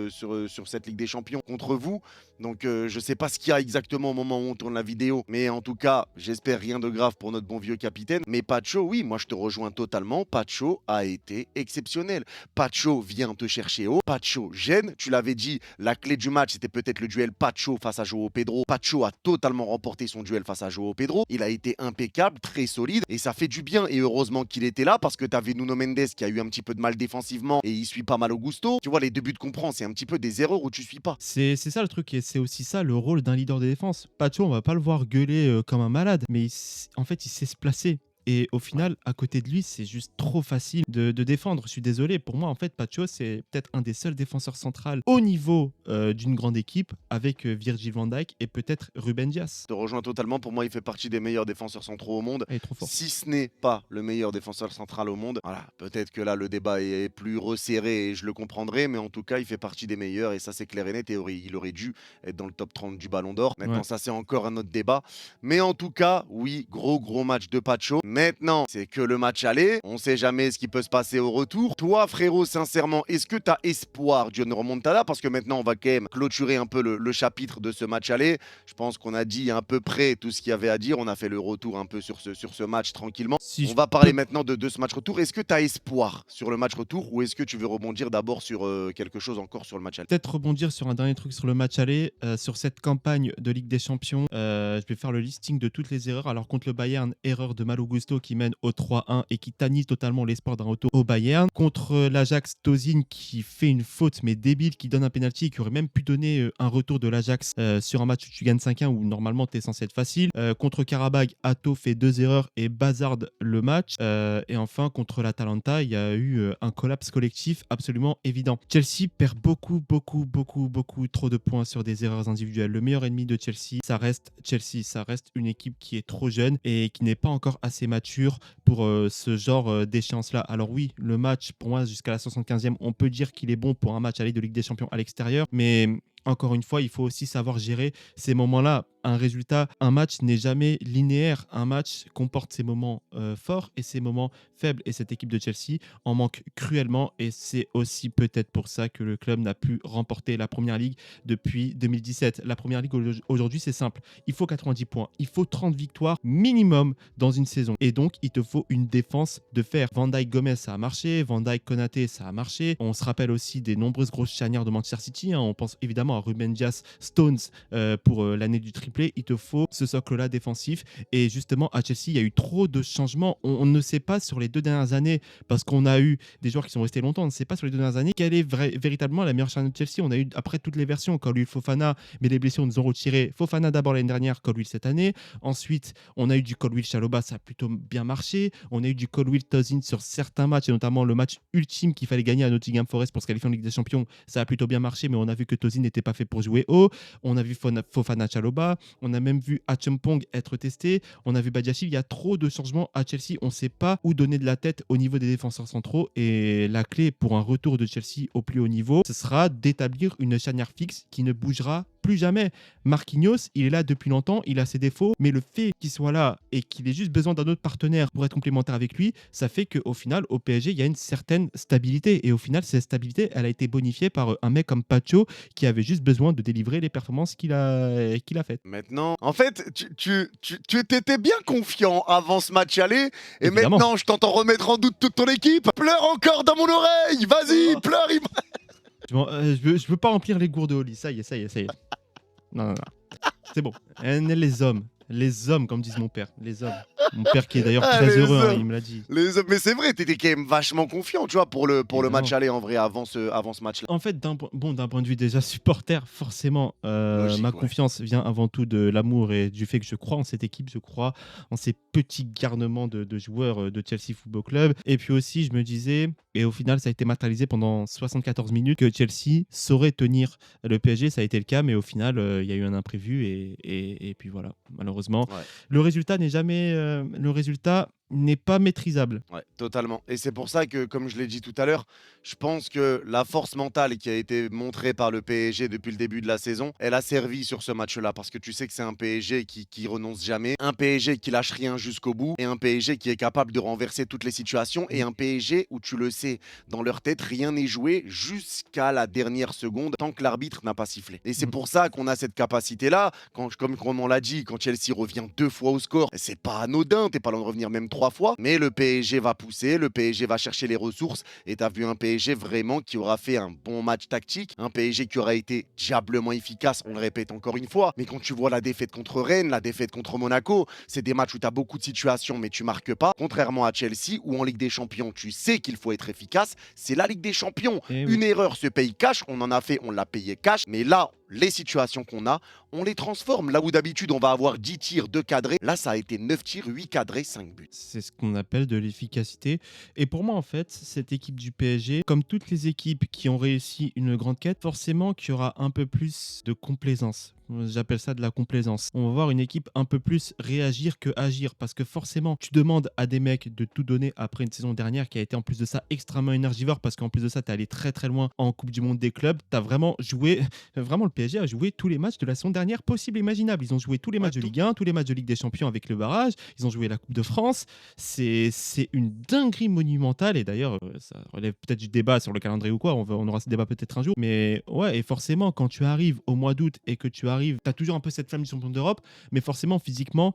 sur cette Ligue des Champions contre vous. Donc je sais pas ce qu'il y a exactement au moment où on tourne la vidéo, mais en tout cas, j'espère rien de grave pour notre bon vieux capitaine. Mais Pacho, oui, moi je te rejoins totalement. Pacho a été exceptionnel. Pacho vient te chercher haut. Pacho gêne. Tu l'avais dit, la clé du match, c'était peut-être le duel Pacho face à João Pedro. Pacho a totalement remporté son duel face à João Pedro. Il a été impeccable, très solide, et ça fait du bien. Et heureusement qu'il était là, parce que tu avais Nuno Mendes qui a eu un petit peu de mal défensivement et il suit pas mal au gusto. Tu vois, les deux buts qu'on prend, c'est un petit peu des erreurs où tu suis pas. C'est ça le truc, et c'est aussi ça le rôle d'un leader de défense. Pacho, on va pas le voir gueuler comme un malade, mais en fait, il sait se placer. Et au final, à côté de lui, c'est juste trop facile de défendre. Je suis désolé. Pour moi, en fait, Pacho, c'est peut-être un des seuls défenseurs centrales au niveau d'une grande équipe avec Virgil van Dijk et peut-être Ruben Dias. Je te rejoins totalement. Pour moi, il fait partie des meilleurs défenseurs centraux au monde. Il est trop fort. Si ce n'est pas le meilleur défenseur central au monde, voilà, peut-être que là, le débat est plus resserré et je le comprendrai, mais en tout cas, il fait partie des meilleurs et ça, c'est clair et net. Et il aurait dû être dans le top 30 du Ballon d'Or. Maintenant, ça, c'est encore un autre débat. Mais en tout cas, oui, gros match de Pacho. Maintenant, c'est que le match aller. On sait jamais ce qui peut se passer au retour. Toi, frérot, sincèrement, est-ce que tu as espoir d'une remontada? Parce que maintenant, on va quand même clôturer un peu le chapitre de ce match aller. Je pense qu'on a dit à peu près tout ce qu'il y avait à dire. On a fait le retour un peu sur ce match tranquillement. On va parler maintenant de ce match retour. Est-ce que tu as espoir sur le match retour ou est-ce que tu veux rebondir d'abord sur quelque chose encore sur le match aller? Peut-être rebondir sur un dernier truc sur le match aller. Sur cette campagne de Ligue des Champions, je vais faire le listing de toutes les erreurs. Alors contre le Bayern, erreur de Malo Gusto qui mène au 3-1 et qui tannise totalement l'espoir d'un retour au Bayern. Contre l'Ajax, Tozin qui fait une faute mais débile, qui donne un penalty, qui aurait même pu donner un retour de l'Ajax sur un match où tu gagnes 5-1 où normalement tu es censé être facile. Contre Karabag, Atto fait 2 erreurs et bazarde le match. Et enfin contre l'Atalanta, il y a eu un collapse collectif absolument évident. Chelsea perd beaucoup trop de points sur des erreurs individuelles. Le meilleur ennemi de Chelsea, ça reste une équipe qui est trop jeune et qui n'est pas encore assez mature pour ce genre d'échéance-là. Alors oui, le match, pour moi, jusqu'à la 75e, on peut dire qu'il est bon pour un match aller de Ligue des Champions à l'extérieur, mais encore une fois, il faut aussi savoir gérer ces moments-là. Un résultat, un match n'est jamais linéaire. Un match comporte ses moments forts et ses moments faibles. Et cette équipe de Chelsea en manque cruellement. Et c'est aussi peut-être pour ça que le club n'a pu remporter la Première Ligue depuis 2017. La Première Ligue aujourd'hui, c'est simple. Il faut 90 points. Il faut 30 victoires minimum dans une saison. Et donc, il te faut une défense de fer. Van Dijk Gomez, ça a marché. Van Dijk Konaté, ça a marché. On se rappelle aussi des nombreuses grosses charnières de Manchester City. On pense évidemment à Ruben Dias, Stones pour l'année du triplé. Il te faut ce socle-là défensif. Et justement, à Chelsea, il y a eu trop de changements. On ne sait pas sur les 2 dernières années, parce qu'on a eu des joueurs qui sont restés longtemps, on ne sait pas sur les 2 dernières années quelle est véritablement la meilleure charnière de Chelsea. On a eu après toutes les versions, Colwill, Fofana, mais les blessures nous ont retiré Fofana d'abord l'année dernière, Colwill cette année. Ensuite, on a eu du Colwill Chalobah, ça a plutôt bien marché. On a eu du Colwill Tosin sur certains matchs, et notamment le match ultime qu'il fallait gagner à Nottingham Forest pour se qualifier en Ligue des Champions. Ça a plutôt bien marché, mais on a vu que Tosin n'était pas fait pour jouer haut. On a vu Fofana Chalobah. On a même vu Acheampong être testé. On a vu Badiashile. Il y a trop de changements à Chelsea. On ne sait pas où donner de la tête au niveau des défenseurs centraux. Et la clé pour un retour de Chelsea au plus haut niveau, ce sera d'établir une charnière fixe qui ne bougera plus jamais. Marquinhos, il est là depuis longtemps, il a ses défauts, mais le fait qu'il soit là et qu'il ait juste besoin d'un autre partenaire pour être complémentaire avec lui, ça fait qu'au final, au PSG, il y a une certaine stabilité. Et au final, cette stabilité, elle a été bonifiée par un mec comme Pacho qui avait juste besoin de délivrer les performances qu'il a faites. Maintenant, en fait, tu étais bien confiant avant ce match aller, et Évidemment. maintenant, je t'entends remettre en doute toute ton équipe. Pleure encore dans mon oreille, vas-y, pleure. Je veux pas remplir les gourdes de Oli. Ça y est. Non. C'est bon. Les hommes, comme disent mon père. Les hommes. Mon père qui est d'ailleurs Ah, très les heureux, hommes. il me l'a dit. Mais c'est vrai, t'étais quand même vachement confiant, tu vois, pour le Évidemment. match aller en vrai, avant ce match-là. En fait, d'un point de vue déjà supporter, forcément, Logique, ma ouais. confiance vient avant tout de l'amour et du fait que je crois en cette équipe, je crois en ces petits garnements de joueurs de Chelsea Football Club. Et puis aussi, je me disais, et au final, ça a été matérialisé pendant 74 minutes, que Chelsea saurait tenir le PSG. Ça a été le cas, mais au final, il y a eu un imprévu et puis voilà, malheureusement. Ouais. Le résultat n'est pas maîtrisable. Ouais, totalement. Et c'est pour ça que, comme je l'ai dit tout à l'heure, je pense que la force mentale qui a été montrée par le PSG depuis le début de la saison, elle a servi sur ce match-là. Parce que tu sais que c'est un PSG qui renonce jamais, un PSG qui lâche rien jusqu'au bout, et un PSG qui est capable de renverser toutes les situations, et un PSG où tu le sais, dans leur tête, rien n'est joué jusqu'à la dernière seconde tant que l'arbitre n'a pas sifflé. Et c'est pour ça qu'on a cette capacité-là. Comme on l'a dit, quand Chelsea revient 2 fois au score, c'est pas anodin, t'es pas loin de revenir même 3 fois, mais le PSG va pousser, le PSG va chercher les ressources, et t'as vu un PSG vraiment qui aura fait un bon match tactique, un PSG qui aura été diablement efficace, on le répète encore une fois, mais quand tu vois la défaite contre Rennes, la défaite contre Monaco, c'est des matchs où t'as beaucoup de situations mais tu marques pas, contrairement à Chelsea où en Ligue des Champions tu sais qu'il faut être efficace, c'est la Ligue des Champions, Eh oui. une erreur se paye cash, on en a fait, on l'a payé cash, mais là, les situations qu'on a, on les transforme. Là où d'habitude on va avoir 10 tirs, 2 cadrés, là ça a été 9 tirs, 8 cadrés, 5 buts. C'est ce qu'on appelle de l'efficacité. Et pour moi, en fait, cette équipe du PSG, comme toutes les équipes qui ont réussi une grande quête, forcément qu'il y aura un peu plus de complaisance. J'appelle ça de la complaisance. On va voir une équipe un peu plus réagir que agir. Parce que forcément, tu demandes à des mecs de tout donner après une saison dernière qui a été en plus de ça extrêmement énergivore. Parce qu'en plus de ça, tu es allé très très loin en Coupe du Monde des clubs. Tu as vraiment joué, vraiment le PSG a joué tous les matchs de la saison dernière possible et imaginable. Ils ont joué tous les matchs de Ligue 1, tous les matchs de Ligue des Champions avec le barrage. Ils ont joué la Coupe de France. C'est une dinguerie monumentale. Et d'ailleurs, ça relève peut-être du débat sur le calendrier ou quoi. On aura ce débat peut-être un jour. Mais ouais, et forcément, quand tu arrives au mois d'août et que tu arrives, tu as toujours un peu cette flamme du champion d'Europe, mais forcément, physiquement,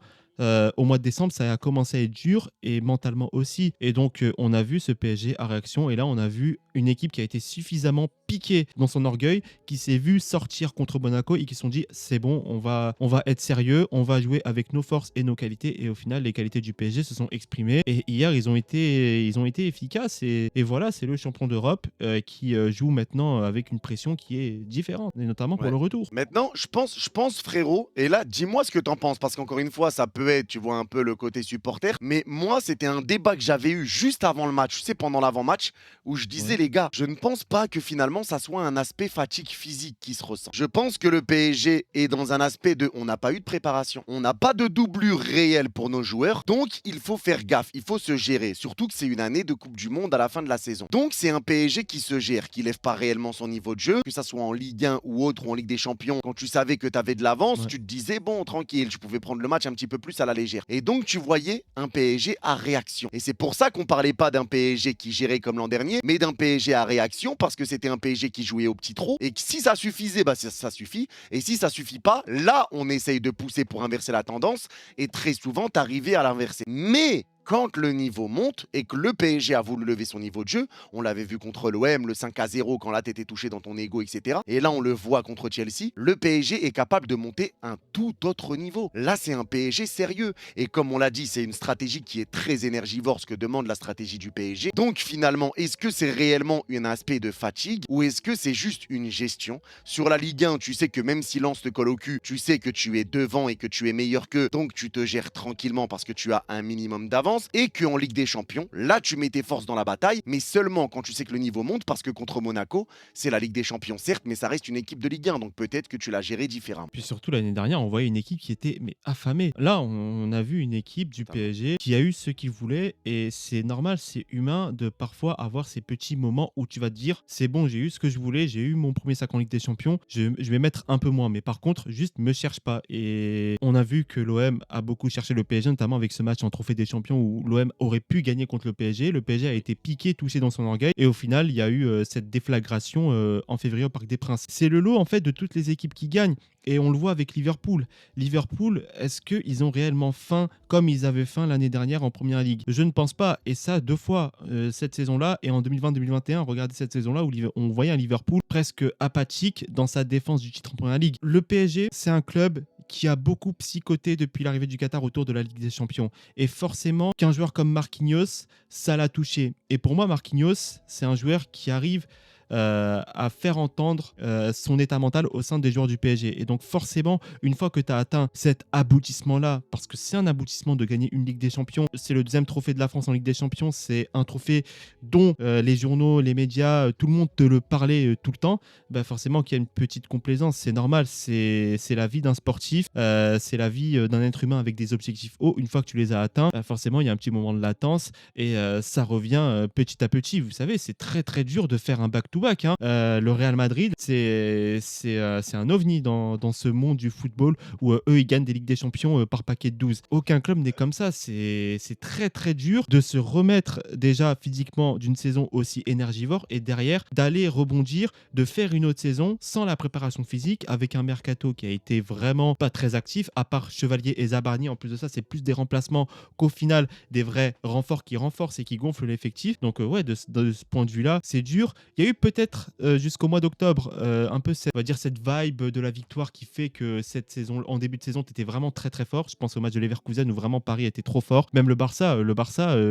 au mois de décembre, ça a commencé à être dur et mentalement aussi. Et donc, on a vu ce PSG à réaction. Et là, on a vu une équipe qui a été suffisamment piquée dans son orgueil, qui s'est vue sortir contre Monaco et qui se sont dit c'est bon, on va être sérieux, on va jouer avec nos forces et nos qualités. Et au final, les qualités du PSG se sont exprimées. Et hier, ils ont été efficaces. Et voilà, c'est le champion d'Europe qui joue maintenant avec une pression qui est différente, et notamment pour Ouais. le retour. Maintenant, je pense frérot, et là, dis-moi ce que t'en penses, parce qu'encore une fois, ça peut peut être, tu vois, un peu le côté supporter. Mais moi, c'était un débat que j'avais eu juste avant le match, tu sais, pendant l'avant-match, où je disais, Ouais. les gars, je ne pense pas que finalement, ça soit un aspect fatigue physique qui se ressent. Je pense que le PSG est dans un aspect de, on n'a pas eu de préparation, on n'a pas de doublure réelle pour nos joueurs, donc il faut faire gaffe, il faut se gérer, surtout que c'est une année de Coupe du Monde à la fin de la saison. Donc c'est un PSG qui se gère, qui lève pas réellement son niveau de jeu, que ça soit en Ligue 1 ou autre, ou en Ligue des Champions. Quand tu savais que tu avais de l'avance, Ouais. tu te disais, bon, tranquille, je pouvais prendre le match un petit peu plus à la légère. Et donc tu voyais un PSG à réaction. Et c'est pour ça qu'on parlait pas d'un PSG qui gérait comme l'an dernier, mais d'un PSG à réaction, parce que c'était un PSG qui jouait au petit trot, et que si ça suffisait, bah ça suffit, et si ça suffit pas, là on essaye de pousser pour inverser la tendance, et très souvent t'arrivais à l'inverser. Mais quand le niveau monte et que le PSG a voulu lever son niveau de jeu, on l'avait vu contre l'OM, le 5-0, quand là t'étais touché dans ton ego, etc. Et là on le voit contre Chelsea, le PSG est capable de monter un tout autre niveau. Là c'est un PSG sérieux. Et comme on l'a dit, c'est une stratégie qui est très énergivore, ce que demande la stratégie du PSG. Donc finalement, est-ce que c'est réellement un aspect de fatigue ou est-ce que c'est juste une gestion? Sur la Ligue 1, tu sais que même si Lens te colle au cul, tu sais que tu es devant et que tu es meilleur qu'eux, donc tu te gères tranquillement parce que tu as un minimum d'avance. Et qu'en Ligue des Champions, là tu mets tes forces dans la bataille, mais seulement quand tu sais que le niveau monte, parce que contre Monaco, c'est la Ligue des Champions certes, mais ça reste une équipe de Ligue 1, donc peut-être que tu l'as géré différemment. Puis surtout l'année dernière, on voyait une équipe qui était affamée. Là, on a vu une équipe du Totalement. PSG qui a eu ce qu'il voulait et c'est normal, c'est humain de parfois avoir ces petits moments où tu vas te dire c'est bon, j'ai eu ce que je voulais, j'ai eu mon premier sac en Ligue des Champions, je vais mettre un peu moins. Mais par contre, juste me cherche pas. Et on a vu que l'OM a beaucoup cherché le PSG, notamment avec ce match en Trophée des Champions où l'OM aurait pu gagner contre le PSG. Le PSG a été piqué, touché dans son orgueil et au final, il y a eu cette déflagration en février au Parc des Princes. C'est le lot en fait de toutes les équipes qui gagnent. Et on le voit avec Liverpool. Liverpool, est-ce qu'ils ont réellement faim comme ils avaient faim l'année dernière en Première Ligue? Je ne pense pas. Et ça, deux fois cette saison-là. Et en 2020-2021, regardez cette saison-là où on voyait un Liverpool presque apathique dans sa défense du titre en Première Ligue. Le PSG, c'est un club qui a beaucoup psychoté depuis l'arrivée du Qatar autour de la Ligue des Champions. Et forcément, qu'un joueur comme Marquinhos, ça l'a touché. Et pour moi, Marquinhos, c'est un joueur qui arrive à faire entendre son état mental au sein des joueurs du PSG. Et donc forcément, une fois que tu as atteint cet aboutissement-là, parce que c'est un aboutissement de gagner une Ligue des Champions, c'est le deuxième trophée de la France en Ligue des Champions, c'est un trophée dont les journaux, les médias, tout le monde te le parlait tout le temps, bah forcément qu'il y a une petite complaisance, c'est normal, c'est la vie d'un sportif, c'est la vie d'un être humain avec des objectifs hauts. Une fois que tu les as atteints, bah forcément il y a un petit moment de latence et ça revient petit à petit. Vous savez, c'est très très dur de faire un back-to-back. Hein. Le Real Madrid, c'est un ovni dans ce monde du football où eux, ils gagnent des Ligues des Champions par paquet de 12. Aucun club n'est comme ça. C'est très, très dur de se remettre déjà physiquement d'une saison aussi énergivore et derrière d'aller rebondir, de faire une autre saison sans la préparation physique avec un mercato qui a été vraiment pas très actif, à part Chevalier et Zabarni. En plus de ça, c'est plus des remplacements qu'au final des vrais renforts qui renforcent et qui gonflent l'effectif. Donc ouais, de ce point de vue-là, c'est dur. Il y a eu peut-être jusqu'au mois d'octobre un peu on va dire cette vibe de la victoire qui fait que cette saison, en début de saison, tu étais vraiment très très fort. Je pense au match de Leverkusen où vraiment Paris était trop fort. Même le Barça,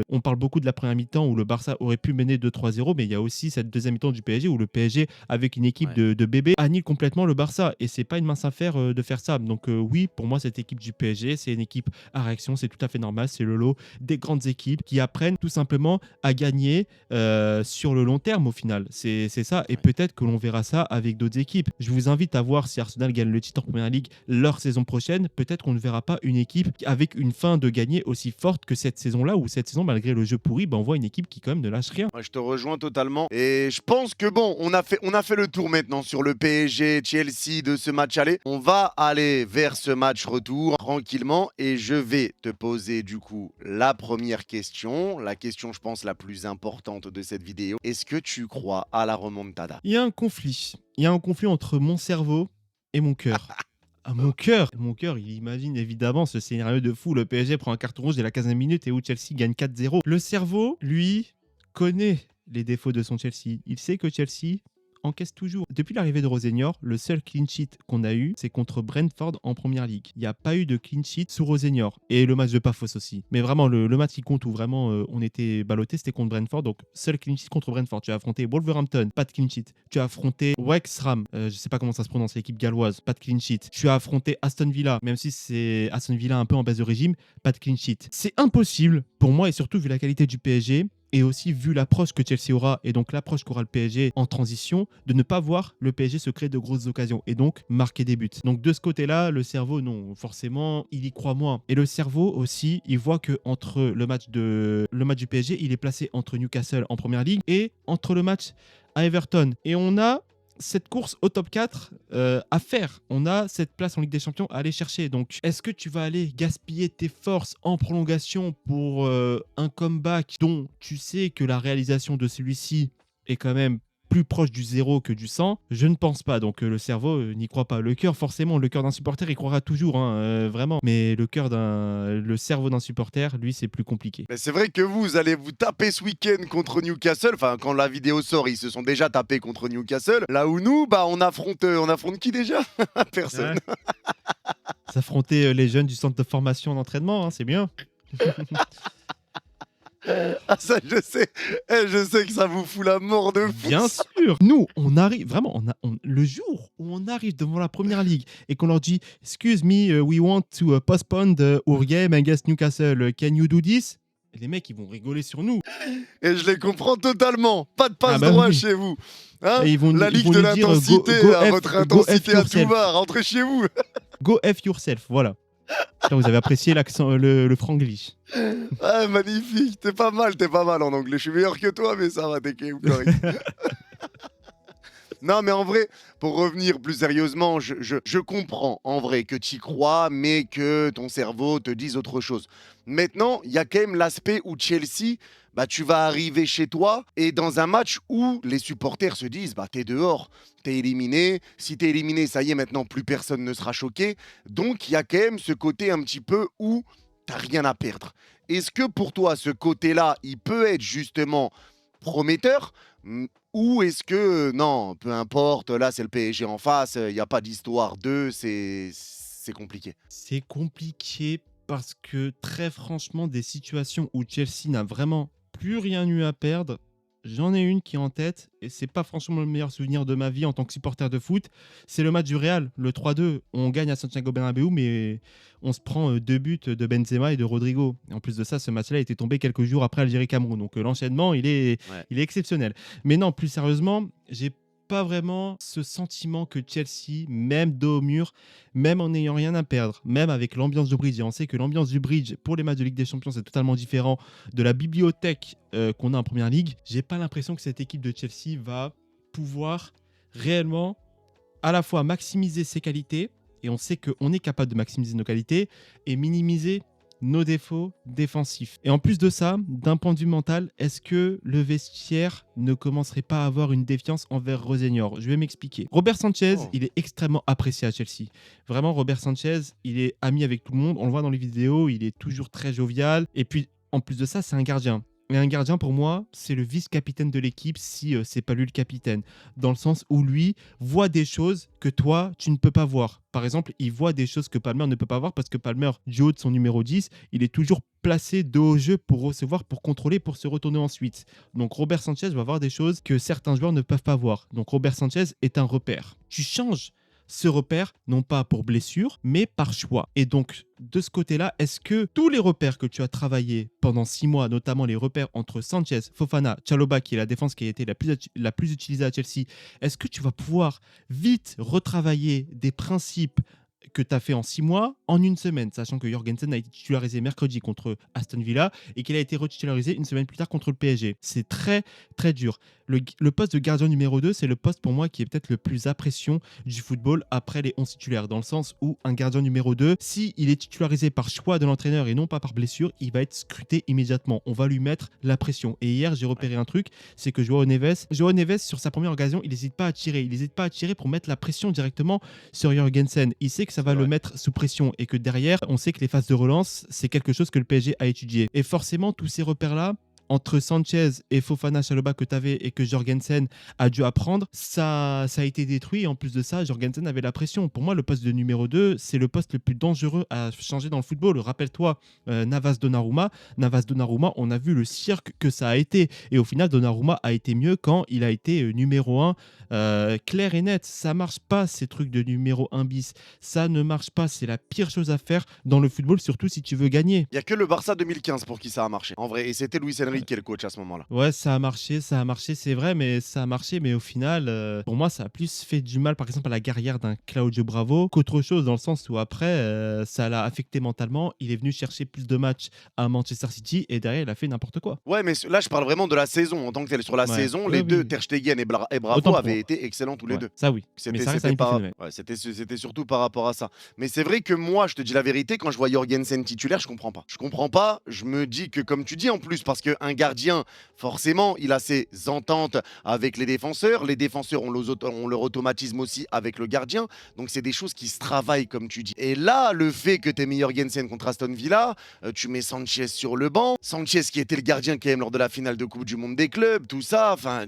on parle beaucoup de la première mi-temps où le Barça aurait pu mener 2-3-0, mais il y a aussi cette deuxième mi-temps du PSG où le PSG, avec une équipe de bébés, annule complètement le Barça. Et c'est pas une mince affaire de faire ça. Donc oui, pour moi, cette équipe du PSG, c'est une équipe à réaction, c'est tout à fait normal. C'est le lot des grandes équipes qui apprennent tout simplement à gagner sur le long terme au final. C'est ça, et peut-être que l'on verra ça avec d'autres équipes. Je vous invite à voir si Arsenal gagne le titre en Première Ligue leur saison prochaine. Peut-être qu'on ne verra pas une équipe avec une fin de gagner aussi forte que cette saison-là, où cette saison, malgré le jeu pourri, on voit une équipe qui quand même ne lâche rien. Ouais, je te rejoins totalement. Et je pense que bon, on a fait le tour maintenant sur le PSG Chelsea de ce match aller. On va aller vers ce match retour tranquillement et je vais te poser du coup la première question. La question, je pense, la plus importante de cette vidéo. Est-ce que tu crois à la remontada? Il y a un conflit. Il y a un conflit entre mon cerveau et mon cœur. Mon cœur, il imagine évidemment ce scénario de fou. Le PSG prend un carton rouge dès la 15e minute et où Chelsea gagne 4-0. Le cerveau, lui, connaît les défauts de son Chelsea. Il sait que Chelsea, encaisse toujours. Depuis l'arrivée de Rosenior, le seul clean sheet qu'on a eu, c'est contre Brentford en Première Ligue. Il n'y a pas eu de clean sheet sous Rosenior. Et le match de Pafos aussi. Mais vraiment, le match qui compte où vraiment on était ballotté, c'était contre Brentford. Donc, seul clean sheet contre Brentford. Tu as affronté Wolverhampton, pas de clean sheet. Tu as affronté Wrexham, je sais pas comment ça se prononce, l'équipe galloise, pas de clean sheet. Tu as affronté Aston Villa, même si c'est Aston Villa un peu en baisse de régime, pas de clean sheet. C'est impossible pour moi, et surtout vu la qualité du PSG, et aussi vu l'approche que Chelsea aura, et donc l'approche qu'aura le PSG en transition, de ne pas voir le PSG se créer de grosses occasions, et donc marquer des buts. Donc de ce côté-là, le cerveau, non, forcément, il y croit moins. Et le cerveau aussi, il voit que entre le match du PSG, il est placé entre Newcastle en Première Ligue, et entre le match à Everton. Et on a cette course au top 4 à faire. On a cette place en Ligue des Champions à aller chercher. Donc, est-ce que tu vas aller gaspiller tes forces en prolongation pour un comeback dont tu sais que la réalisation de celui-ci est quand même plus proche du 0 que du 100? Je ne pense pas. Donc, le cerveau n'y croit pas. Le cœur, forcément, le cœur d'un supporter, il croira toujours, vraiment. Mais le cerveau d'un supporter, lui, c'est plus compliqué. Mais c'est vrai que vous allez vous taper ce week-end contre Newcastle. Enfin, quand la vidéo sort, ils se sont déjà tapés contre Newcastle. Là où nous, on affronte qui déjà? Personne. Ouais. S'affronter les jeunes du centre de formation d'entraînement, c'est bien. Ah ça, je sais. Je sais que ça vous fout la mort de fou. Bien sûr. Nous, on arrive, vraiment, le jour où on arrive devant la Première Ligue et qu'on leur dit « Excuse me, we want to postpone our game against Newcastle. Can you do this ?» Les mecs, ils vont rigoler sur nous. Et je les comprends totalement. Pas de passe-droit chez vous. Hein, la ligue de l'intensité, votre intensité à tout va. Rentrez chez vous. Go F yourself, voilà. Là, vous avez apprécié l'accent, le franglish. Ah, magnifique. T'es pas mal en anglais. Je suis meilleur que toi, mais ça va, t'es correct. Non, mais en vrai, pour revenir plus sérieusement, je comprends en vrai que tu y crois, mais que ton cerveau te dise autre chose. Maintenant, il y a quand même l'aspect où Chelsea, tu vas arriver chez toi et dans un match où les supporters se disent t'es dehors, t'es éliminé. Si t'es éliminé, ça y est, maintenant plus personne ne sera choqué. Donc il y a quand même ce côté un petit peu où t'as rien à perdre. Est-ce que pour toi, ce côté-là, il peut être justement prometteur? Ou est-ce que, non, peu importe, là c'est le PSG en face, il n'y a pas d'histoire d'eux, c'est compliqué. C'est compliqué parce que très franchement, des situations où Chelsea n'a vraiment plus rien eu à perdre, j'en ai une qui est en tête et c'est pas franchement le meilleur souvenir de ma vie en tant que supporter de foot. C'est le match du Real, le 3-2. On gagne à Santiago Bernabéu, mais on se prend 2 buts de Benzema et de Rodrigo. Et en plus de ça, ce match-là était tombé quelques jours après Algérie-Cameroun. Donc l'enchaînement, il est exceptionnel. Mais non, plus sérieusement, j'ai pas vraiment ce sentiment que Chelsea, même dos au mur, même en n'ayant rien à perdre, même avec l'ambiance du Bridge, et on sait que l'ambiance du Bridge pour les matchs de Ligue des Champions, c'est totalement différent de la bibliothèque qu'on a en Première Ligue. J'ai pas l'impression que cette équipe de Chelsea va pouvoir réellement à la fois maximiser ses qualités, et on sait qu'on est capable de maximiser nos qualités, et minimiser nos défauts défensifs. Et en plus de ça, d'un point de vue mental, est-ce que le vestiaire ne commencerait pas à avoir une défiance envers Rosenior? Je vais m'expliquer. Robert Sanchez, il est extrêmement apprécié à Chelsea. Vraiment, Robert Sanchez, il est ami avec tout le monde. On le voit dans les vidéos, il est toujours très jovial. Et puis, en plus de ça, c'est un gardien. Et un gardien, pour moi, c'est le vice-capitaine de l'équipe si c'est pas lui le capitaine. Dans le sens où lui voit des choses que toi, tu ne peux pas voir. Par exemple, il voit des choses que Palmer ne peut pas voir parce que Palmer, du haut de son numéro 10, il est toujours placé de haut jeu pour recevoir, pour contrôler, pour se retourner ensuite. Donc Robert Sanchez va voir des choses que certains joueurs ne peuvent pas voir. Donc Robert Sanchez est un repère. Tu changes ce repère, non pas pour blessure, mais par choix. Et donc, de ce côté-là, est-ce que tous les repères que tu as travaillés pendant 6 mois, notamment les repères entre Sanchez, Fofana, Chalobah, qui est la défense qui a été la plus utilisée à Chelsea, est-ce que tu vas pouvoir vite retravailler des principes que tu as fait en 6 mois en une semaine, sachant que Jorgensen a été titularisé mercredi contre Aston Villa et qu'il a été retitularisé une semaine plus tard contre le PSG. C'est très, très dur. Le poste de gardien numéro 2, c'est le poste pour moi qui est peut-être le plus à pression du football après les 11 titulaires, dans le sens où un gardien numéro 2, s'il est titularisé par choix de l'entraîneur et non pas par blessure, il va être scruté immédiatement. On va lui mettre la pression. Et hier, j'ai repéré un truc, c'est que Joao Neves, sur sa première occasion, il n'hésite pas à tirer. Il n'hésite pas à tirer pour mettre la pression directement sur Jorgensen. Il sait que ça va le mettre sous pression et que derrière, on sait que les phases de relance, c'est quelque chose que le PSG a étudié. Et forcément, tous ces repères-là, entre Sanchez et Fofana Chalobah que tu avais et que Jorgensen a dû apprendre, ça a été détruit. Et en plus de ça, Jorgensen avait la pression. Pour moi, le poste de numéro 2, c'est le poste le plus dangereux à changer dans le football. Rappelle-toi, Navas Donnarumma, on a vu le cirque que ça a été. Et au final, Donnarumma a été mieux quand il a été numéro 1, clair et net. Ça marche pas, ces trucs de numéro 1 bis. Ça ne marche pas. C'est la pire chose à faire dans le football, surtout si tu veux gagner. Il y a que le Barça 2015 pour qui ça a marché. En vrai, et c'était Luis Enrique qui est le coach à ce moment-là. Ouais, ça a marché, c'est vrai, mais ça a marché, mais au final, pour moi, ça a plus fait du mal, par exemple, à la carrière d'un Claudio Bravo qu'autre chose, dans le sens où après, ça l'a affecté mentalement. Il est venu chercher plus de matchs à Manchester City et derrière, il a fait n'importe quoi. Ouais, mais là, je parle vraiment de la saison en tant que telle. Sur la Ouais. saison, Oui, les oui, deux, oui. Ter Stegen et Autant Bravo, pour avaient moi. été excellents tous les Ouais, deux. ça oui. Mais ça reste un Pas... phénomène. ouais, c'était surtout par rapport à ça. Mais c'est vrai que moi, je te dis la vérité, quand je vois Jorgensen titulaire, je comprends pas. Je comprends pas. Je me dis que, comme tu dis en plus, parce qu'un gardien, forcément, il a ses ententes avec les défenseurs. Les défenseurs ont leur automatisme aussi avec le gardien. Donc, c'est des choses qui se travaillent, comme tu dis. Et là, le fait que tu aies mis Jorgensen contre Aston Villa, tu mets Sanchez sur le banc. Sanchez qui était le gardien quand même lors de la finale de Coupe du Monde des clubs, tout ça. Enfin,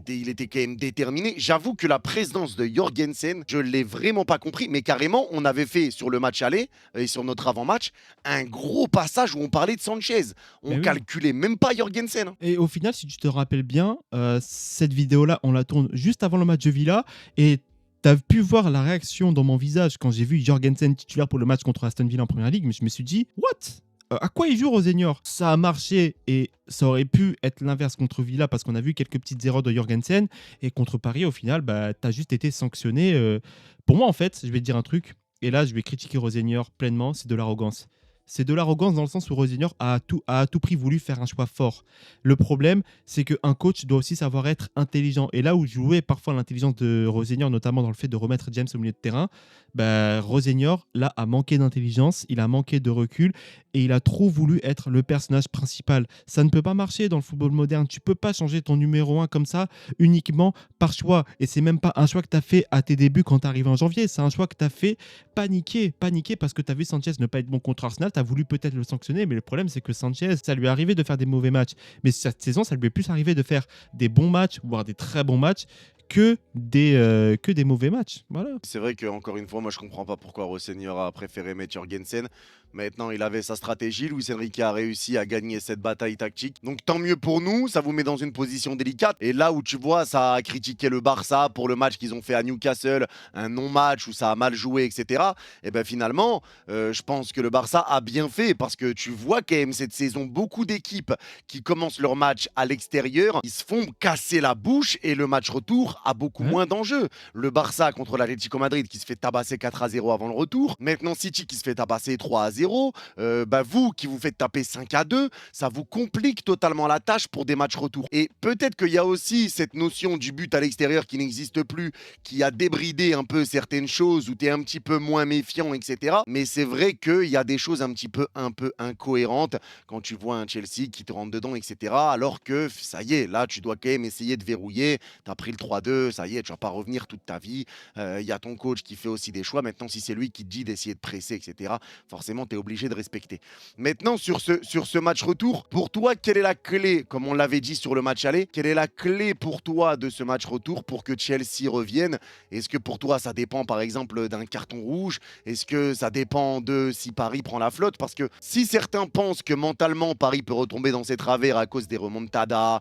il était quand même déterminé. J'avoue que la présence de Jorgensen, je l'ai vraiment pas compris. Mais carrément, on avait fait sur le match aller et sur notre avant-match un gros passage où on parlait de Sanchez. On Mais oui. calculait même pas Jorgensen. Et au final, si tu te rappelles bien, cette vidéo-là, on la tourne juste avant le match de Villa et tu as pu voir la réaction dans mon visage quand j'ai vu Jorgensen titulaire pour le match contre Aston Villa en Première Ligue, mais je me suis dit, what? À quoi il joue Rosenior? Ça a marché et ça aurait pu être l'inverse contre Villa parce qu'on a vu quelques petites erreurs de Jorgensen et contre Paris, au final, bah, tu as juste été sanctionné. Pour moi, en fait, je vais te dire un truc, et là, je vais critiquer Rosenior pleinement, c'est de l'arrogance. C'est de l'arrogance dans le sens où Rosenior a à tout prix voulu faire un choix fort. Le problème, c'est qu'un coach doit aussi savoir être intelligent. Et là où jouait parfois l'intelligence de Rosenior, notamment dans le fait de remettre James au milieu de terrain, bah, Rosenior, là, a manqué d'intelligence, il a manqué de recul et il a trop voulu être le personnage principal. Ça ne peut pas marcher dans le football moderne. Tu peux pas changer ton numéro 1 comme ça uniquement par choix. Et c'est même pas un choix que tu as fait à tes débuts quand tu arrives en janvier. C'est un choix que tu as fait paniquer parce que tu as vu Sanchez ne pas être bon contre Arsenal. Tu as voulu peut-être le sanctionner, mais le problème, c'est que Sanchez, ça lui est arrivé de faire des mauvais matchs. Mais cette saison, ça lui est plus arrivé de faire des bons matchs, voire des très bons matchs, que des mauvais matchs. Voilà. C'est vrai que encore une fois, moi je comprends pas pourquoi Rosenior a préféré mettre Jorgensen. Maintenant, il avait sa stratégie. Luis Enrique a réussi à gagner cette bataille tactique. Donc tant mieux pour nous, ça vous met dans une position délicate. Et là où tu vois, ça a critiqué le Barça pour le match qu'ils ont fait à Newcastle, un non-match où ça a mal joué, etc. Et bien finalement, je pense que le Barça a bien fait parce que tu vois quand même cette saison beaucoup d'équipes qui commencent leur match à l'extérieur, ils se font casser la bouche et le match retour a beaucoup moins d'enjeux. Le Barça contre l'Atlético Madrid qui se fait tabasser 4-0 avant le retour. Maintenant City qui se fait tabasser 3-0. Vous qui vous faites taper 5-2, ça vous complique totalement la tâche pour des matchs retour. Et peut-être qu'il y a aussi cette notion du but à l'extérieur qui n'existe plus, qui a débridé un peu certaines choses où tu es un petit peu moins méfiant, etc. Mais c'est vrai qu'il y a des choses un peu incohérentes quand tu vois un Chelsea qui te rentre dedans, etc. Alors que ça y est, là tu dois quand même essayer de verrouiller. Tu as pris le 3-2, ça y est, tu vas pas revenir toute ta vie. Il y a ton coach qui fait aussi des choix. Maintenant, si c'est lui qui te dit d'essayer de presser, etc., forcément, tu es obligé de respecter. Maintenant, sur ce match retour, pour toi, quelle est la clé, comme on l'avait dit sur le match aller, quelle est la clé pour toi de ce match retour pour que Chelsea revienne? Est-ce que pour toi, ça dépend par exemple d'un carton rouge? Est-ce que ça dépend de si Paris prend la flotte? Parce que si certains pensent que mentalement, Paris peut retomber dans ses travers à cause des remontadas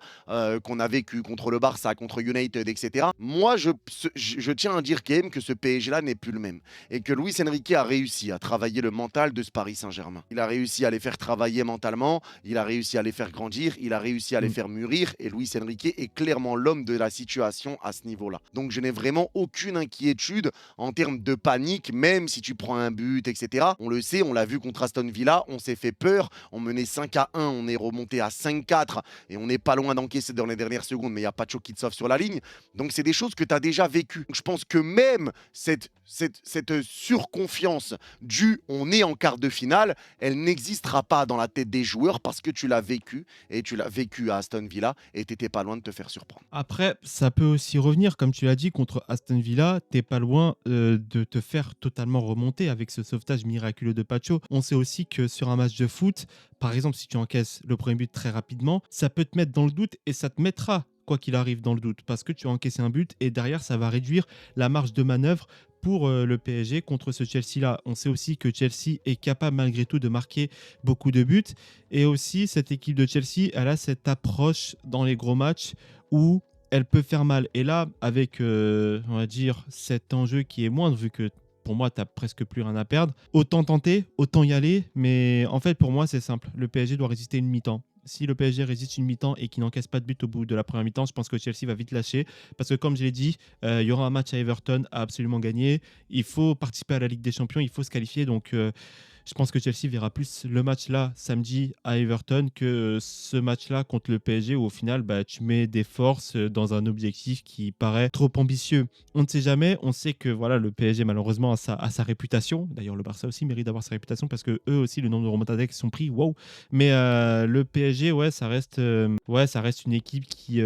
qu'on a vécu contre le Barça, contre United, etc. Moi, je tiens à dire quand même que ce PSG-là n'est plus le même. Et que Luis Enrique a réussi à travailler le mental de ce Paris Saint-Germain. Il a réussi à les faire travailler mentalement, il a réussi à les faire grandir, il a réussi à les faire mûrir. Et Luis Enrique est clairement l'homme de la situation à ce niveau-là. Donc je n'ai vraiment aucune inquiétude en termes de panique, même si tu prends un but, etc. On le sait, on l'a vu contre Aston Villa, on s'est fait peur, on menait 5-1, on est remonté à 5-4 et on n'est pas loin d'encaisser dans les dernières secondes, mais il n'y a pas de choc qui te sauve sur la ligne. Donc c'est des choses que tu as déjà vécues. Donc, je pense que même cette surconfiance due on est en quart de finale, elle n'existera pas dans la tête des joueurs parce que tu l'as vécu, et tu l'as vécu à Aston Villa, et t'étais pas loin de te faire surprendre. Après, ça peut aussi revenir, comme tu l'as dit, contre Aston Villa, t'es pas loin de te faire totalement remonter avec ce sauvetage miraculeux de Pacho. On sait aussi que sur un match de foot, par exemple, si tu encaisses le premier but très rapidement, ça peut te mettre dans le doute et ça te mettra, quoi qu'il arrive, dans le doute parce que tu as encaissé un but et derrière, ça va réduire la marge de manœuvre pour le PSG contre ce Chelsea-là. On sait aussi que Chelsea est capable malgré tout de marquer beaucoup de buts et aussi cette équipe de Chelsea, elle a cette approche dans les gros matchs où elle peut faire mal. Et là, avec, on va dire, cet enjeu qui est moindre, vu que pour moi, tu n'as presque plus rien à perdre, autant tenter, autant y aller. Mais en fait, pour moi, c'est simple. Le PSG doit résister une mi-temps. Si le PSG résiste une mi-temps et qu'il n'encaisse pas de but au bout de la première mi-temps, je pense que Chelsea va vite lâcher. Parce que comme je l'ai dit, il y aura un match à Everton à absolument gagner. Il faut participer à la Ligue des Champions, il faut se qualifier. Donc je pense que Chelsea verra plus le match là samedi à Everton que ce match là contre le PSG où au final tu mets des forces dans un objectif qui paraît trop ambitieux. On ne sait jamais, on sait que voilà, le PSG malheureusement a sa réputation. D'ailleurs le Barça aussi mérite d'avoir sa réputation parce que eux aussi le nombre de remontadas qui sont pris, wow. Mais le PSG ça reste une équipe qui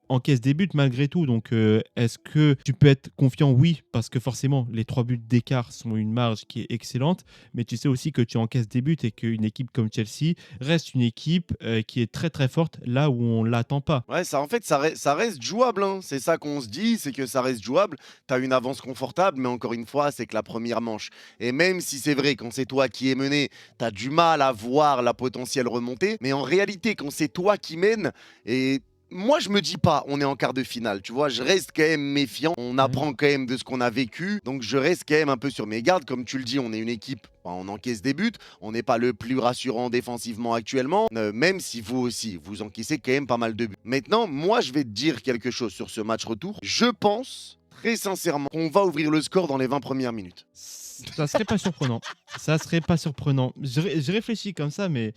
encaisse des buts malgré tout. Donc, est-ce que tu peux être confiant? Oui, parce que forcément, les 3 buts d'écart sont une marge qui est excellente. Mais tu sais aussi que tu encaisses des buts et qu'une équipe comme Chelsea reste une équipe qui est très très forte là où on ne l'attend pas. Ouais, ça, en fait, ça reste jouable, hein. C'est ça qu'on se dit, c'est que ça reste jouable. Tu as une avance confortable, mais encore une fois, c'est que la première manche. Et même si c'est vrai, quand c'est toi qui es mené, tu as du mal à voir la potentielle remontée. Mais en réalité, quand c'est toi qui mène, et moi, je me dis pas, on est en quart de finale, tu vois, je reste quand même méfiant. On apprend quand même de ce qu'on a vécu, donc je reste quand même un peu sur mes gardes. Comme tu le dis, on est une équipe, on encaisse des buts, on n'est pas le plus rassurant défensivement actuellement, même si vous aussi, vous encaissez quand même pas mal de buts. Maintenant, moi, je vais te dire quelque chose sur ce match retour. Je pense, très sincèrement, qu'on va ouvrir le score dans les 20 premières minutes. Ça serait pas surprenant. Ça serait pas surprenant. Je réfléchis comme ça, mais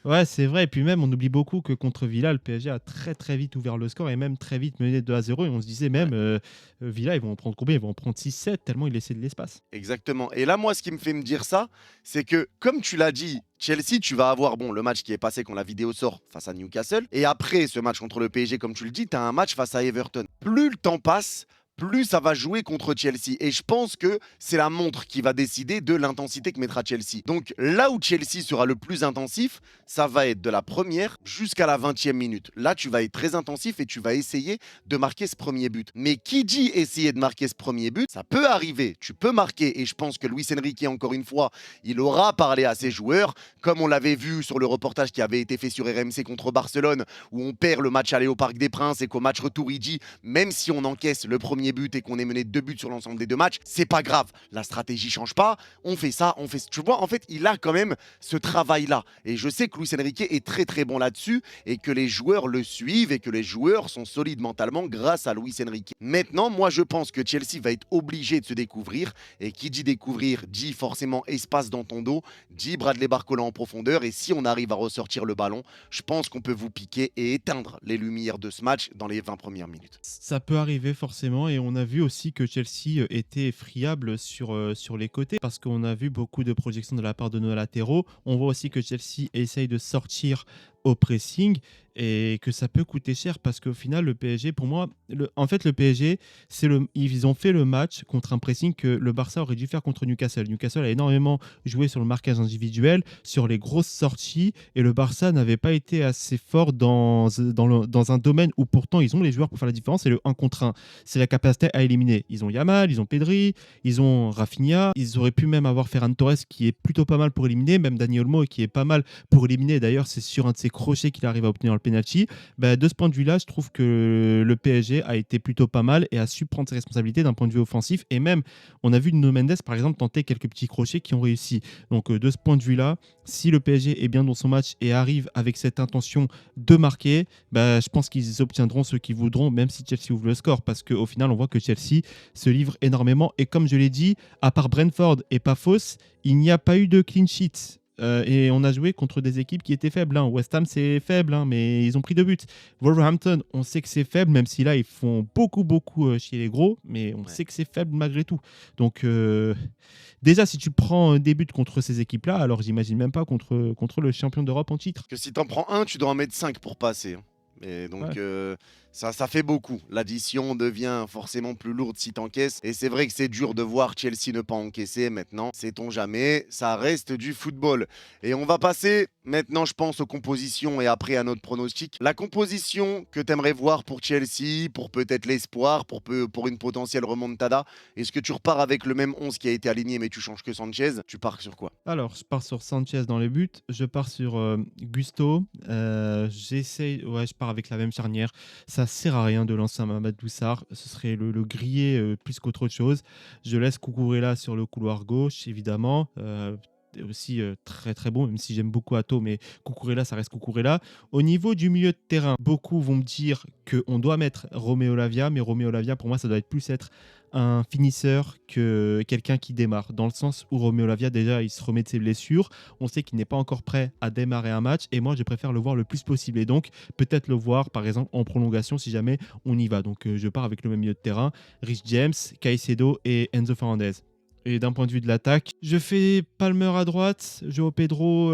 ouais, c'est vrai. Et puis même, on oublie beaucoup que contre Villa, le PSG a très très vite ouvert le score et même très vite mené 2-0. Et on se disait même, Villa, ils vont en prendre combien? Ils vont en prendre 6-7 tellement ils laissaient de l'espace. Exactement. Et là, moi, ce qui me fait me dire ça, c'est que, comme tu l'as dit, Chelsea, tu vas avoir le match qui est passé quand la vidéo sort face à Newcastle. Et après ce match contre le PSG, comme tu le dis, tu as un match face à Everton. Plus le temps passe, plus ça va jouer contre Chelsea. Et je pense que c'est la montre qui va décider de l'intensité que mettra Chelsea. Donc là où Chelsea sera le plus intensif, ça va être de la première jusqu'à la 20e minute. Là, tu vas être très intensif et tu vas essayer de marquer ce premier but. Mais qui dit essayer de marquer ce premier but, ça peut arriver. Tu peux marquer. Et je pense que Luis Enrique, encore une fois, il aura parlé à ses joueurs, comme on l'avait vu sur le reportage qui avait été fait sur RMC contre Barcelone, où on perd le match aller au Parc des Princes et qu'au match retour, il dit, même si on encaisse le premier but et qu'on est mené de 2 buts sur l'ensemble des 2 matchs, c'est pas grave. La stratégie change pas. On fait ça, on fait. Tu vois, en fait, il a quand même ce travail-là. Et je sais que Luis Enrique est très très bon là-dessus et que les joueurs le suivent et que les joueurs sont solides mentalement grâce à Luis Enrique. Maintenant, moi, je pense que Chelsea va être obligé de se découvrir. Et qui dit découvrir dit forcément espace dans ton dos, dit Bradley Barcola en profondeur. Et si on arrive à ressortir le ballon, je pense qu'on peut vous piquer et éteindre les lumières de ce match dans les 20 premières minutes. Ça peut arriver forcément et on a vu aussi que Chelsea était friable sur les côtés parce qu'on a vu beaucoup de projections de la part de nos latéraux. On voit aussi que Chelsea essaye de sortir au pressing et que ça peut coûter cher parce qu'au final le PSG pour moi en fait le PSG ils ont fait le match contre un pressing que le Barça aurait dû faire contre Newcastle. Newcastle a énormément joué sur le marquage individuel, sur les grosses sorties et le Barça n'avait pas été assez fort dans un domaine où pourtant ils ont les joueurs pour faire la différence, c'est le 1 contre 1, c'est la capacité à éliminer. Ils ont Yamal, ils ont Pedri, ils ont Rafinha, ils auraient pu même avoir Ferran Torres qui est plutôt pas mal pour éliminer, même Dani Olmo qui est pas mal pour éliminer, d'ailleurs c'est sur un de ses crochets qu'il arrive à obtenir le penalty. De ce point de vue-là, je trouve que le PSG a été plutôt pas mal et a su prendre ses responsabilités d'un point de vue offensif. Et même, on a vu Nuno Mendes, par exemple, tenter quelques petits crochets qui ont réussi. Donc, de ce point de vue-là, si le PSG est bien dans son match et arrive avec cette intention de marquer, je pense qu'ils obtiendront ce qu'ils voudront, même si Chelsea ouvre le score. Parce qu'au final, on voit que Chelsea se livre énormément. Et comme je l'ai dit, à part Brentford et Pafos, il n'y a pas eu de clean sheet et on a joué contre des équipes qui étaient faibles. Hein. West Ham, c'est faible, hein, mais ils ont pris 2 buts. Wolverhampton, on sait que c'est faible, même si là, ils font beaucoup chier les gros, mais on sait que c'est faible malgré tout. Donc, déjà, si tu prends des buts contre ces équipes-là, alors j'imagine même pas contre le champion d'Europe en titre. Que si t'en prends un, tu dois en mettre 5 pour passer. Hein. Et donc, Ouais. ça fait beaucoup. L'addition devient forcément plus lourde si t'encaisses. Et c'est vrai que c'est dur de voir Chelsea ne pas encaisser maintenant. Sait-on jamais, ça reste du football. Et on va passer maintenant, je pense, aux compositions et après à notre pronostic. La composition que t'aimerais voir pour Chelsea, pour peut-être l'espoir, pour une potentielle remontada. Est-ce que tu repars avec le même 11 qui a été aligné mais tu changes que Sanchez? Tu pars sur quoi? Alors, je pars sur Sanchez dans les buts, je pars sur Gusto, je pars avec la même charnière. Ça sert à rien de lancer un Mamadou Sarr, ce serait le griller plus qu'autre chose. Je laisse Cucurella sur le couloir gauche, évidemment. Aussi très très bon, même si j'aime beaucoup Atto, mais Cucurella, ça reste Cucurella. Au niveau du milieu de terrain, beaucoup vont me dire qu'on doit mettre Romeo Lavia, mais Romeo Lavia, pour moi, ça doit être plus être un finisseur que quelqu'un qui démarre, dans le sens où Romeo Lavia, déjà, il se remet de ses blessures. On sait qu'il n'est pas encore prêt à démarrer un match, et moi, je préfère le voir le plus possible. Et donc, peut-être le voir, par exemple, en prolongation, si jamais on y va. Donc, je pars avec le même milieu de terrain, Rich James, Caicedo et Enzo Fernandez. Et d'un point de vue de l'attaque, je fais Palmer à droite, Joao Pedro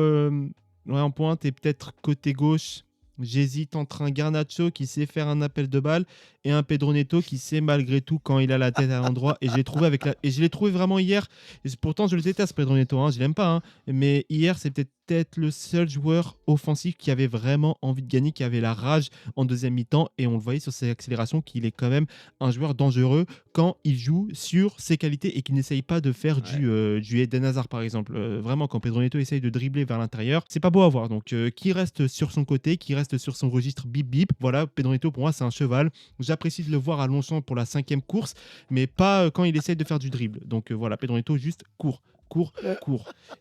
en pointe et peut-être côté gauche. J'hésite entre un Garnacho qui sait faire un appel de balle et un Pedro Neto qui sait malgré tout quand il a la tête à l'endroit. Et je l'ai trouvé vraiment hier. Et pourtant, je le déteste, Pedro Neto. Hein, je l'aime pas. Hein. Mais hier, c'est peut-être le seul joueur offensif qui avait vraiment envie de gagner, qui avait la rage en deuxième mi-temps. Et on le voyait sur ses accélérations qu'il est quand même un joueur dangereux quand il joue sur ses qualités et qu'il n'essaye pas de faire du Eden Hazard, par exemple. Vraiment, quand Pedro Neto essaye de dribbler vers l'intérieur, c'est pas beau à voir. Donc, qui reste sur son côté, qui reste sur son registre bip bip. Voilà, Pedro Neto, pour moi, c'est un cheval. J'apprécie de le voir à Longchamp pour la 5e course, mais pas quand il essaye de faire du dribble. Donc voilà, Pedro Neto, juste court.